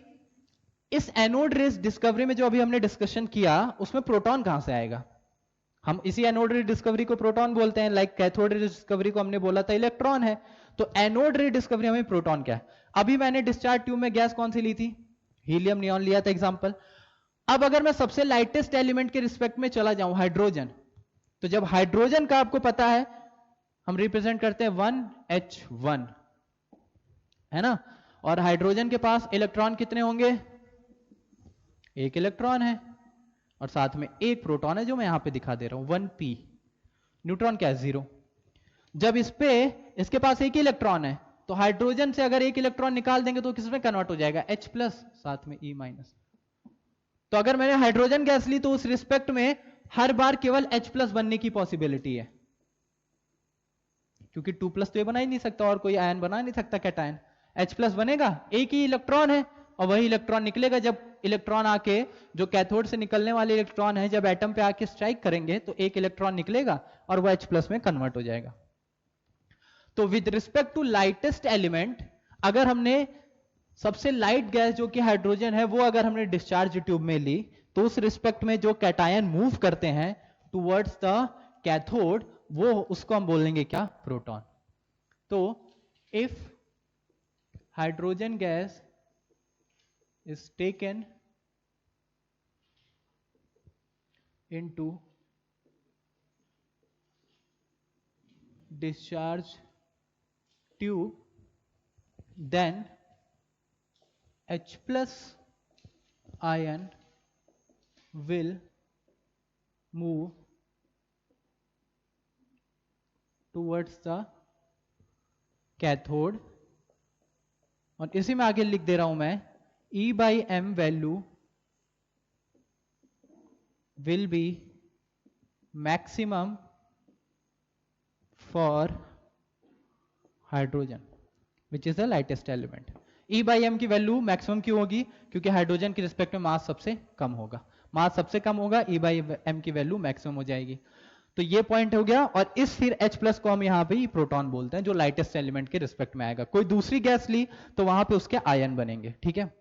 इस एनोड रेज डिस्कवरी में जो अभी हमने डिस्कशन किया उसमें प्रोटॉन कहां से आएगा? हम इसी एनोड रे डिस्कवरी को प्रोटॉन बोलते हैं, लाइक कैथोड रे डिस्कवरी को हमने बोला था इलेक्ट्रॉन है, तो एनोड रे डिस्कवरी हमें प्रोटॉन क्या है? अभी मैंने डिस्चार्ज ट्यूब में गैस कौन सी ली थी? हीलियम नियॉन लिया था एग्जांपल। अब अगर मैं सबसे लाइटेस्ट एलिमेंट के रिस्पेक्ट में चला जाऊं, हाइड्रोजन, तो जब हाइड्रोजन का आपको पता है हम रिप्रेजेंट करते हैं 1H1, है ना, और हाइड्रोजन के पास इलेक्ट्रॉन कितने होंगे? एक इलेक्ट्रॉन है, और साथ में एक प्रोटॉन है जो मैं यहां पे दिखा दे रहा हूं 1p। न्यूट्रॉन क्या है? 0। जब इसके पास एक ही इलेक्ट्रॉन है, तो हाइड्रोजन से अगर एक इलेक्ट्रॉन निकाल देंगे तो किसमें कन्वर्ट हो जाएगा? H+, साथ में E-। तो अगर मैंने हाइड्रोजन गैस ली तो उस रिस्पेक्ट में हर बार केवल H+ बनने की पॉसिबिलिटी है, क्योंकि 2+ तो ये बना ही नहीं सकता और कोई आयन बना नहीं सकता कैटायन। H+ बनेगा, एक ही इलेक्ट्रॉन है, और वही इलेक्ट्रॉन निकलेगा जब इलेक्ट्रॉन आके, जो कैथोड से निकलने वाले इलेक्ट्रॉन है, जब एटम पे आके स्ट्राइक करेंगे तो एक इलेक्ट्रॉन निकलेगा और वो H+ में कन्वर्ट हो जाएगा। तो with respect to lightest element, अगर हमने सबसे लाइट गैस जो कि हाइड्रोजन है वो अगर हमने डिस्चार्ज ट्यूब में ली, तो उस रिस्पेक्ट में जो कैटायन मूव करते हैं टुवर्ड्स द कैथोड, वो उसको हम बोलेंगे क्या? प्रोटॉन। तो if hydrogen gas is taken into discharge tube, then H+ ion will move towards the cathode, और इसी में आगे लिख दे रहा हूं मैं, E/m value will be maximum for hydrogen which is the lightest element। E/m की वैल्यू मैक्सिमम क्यों होगी? क्योंकि हाइड्रोजन के रिस्पेक्ट में मास सबसे कम होगा, मास सबसे कम होगा, E/m की वैल्यू मैक्सिमम हो जाएगी। तो ये पॉइंट हो गया, और इस फिर H+ को हम यहाँ पे प्रोटॉन बोलते हैं, जो लाइटेस्ट एलिमेंट के रिस्पेक्ट में आएगा। कोई दूसरी गैस ली तो वहां पे उसके आयन बनेंगे। ठीक है,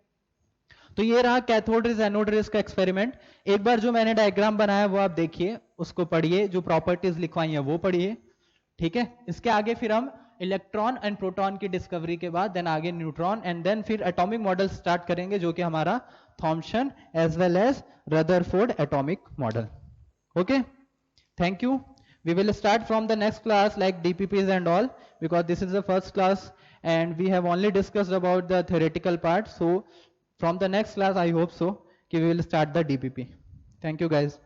तो ये रहा कैथोड रेज एनोड रेज का एक्सपेरिमेंट। एक बार जो मैंने डायग्राम बनाया वो आप देखिए, उसको पढ़िए, जो प्रॉपर्टीज लिखवाई हैं वो पढ़िए। ठीक है, इसके आगे फिर हम इलेक्ट्रॉन एंड प्रोटॉन की डिस्कवरी के बाद देन आगे न्यूट्रॉन, एंड देन फिर एटॉमिक मॉडल स्टार्ट करेंगे, जो कि हमारा Thomson as well as Rutherford atomic model. Okay, thank you. We will start from the next class like DPPs and all, because this is the first class and we have only discussed about the theoretical part. So from the next class I hope so we will start the DPP. Thank you guys.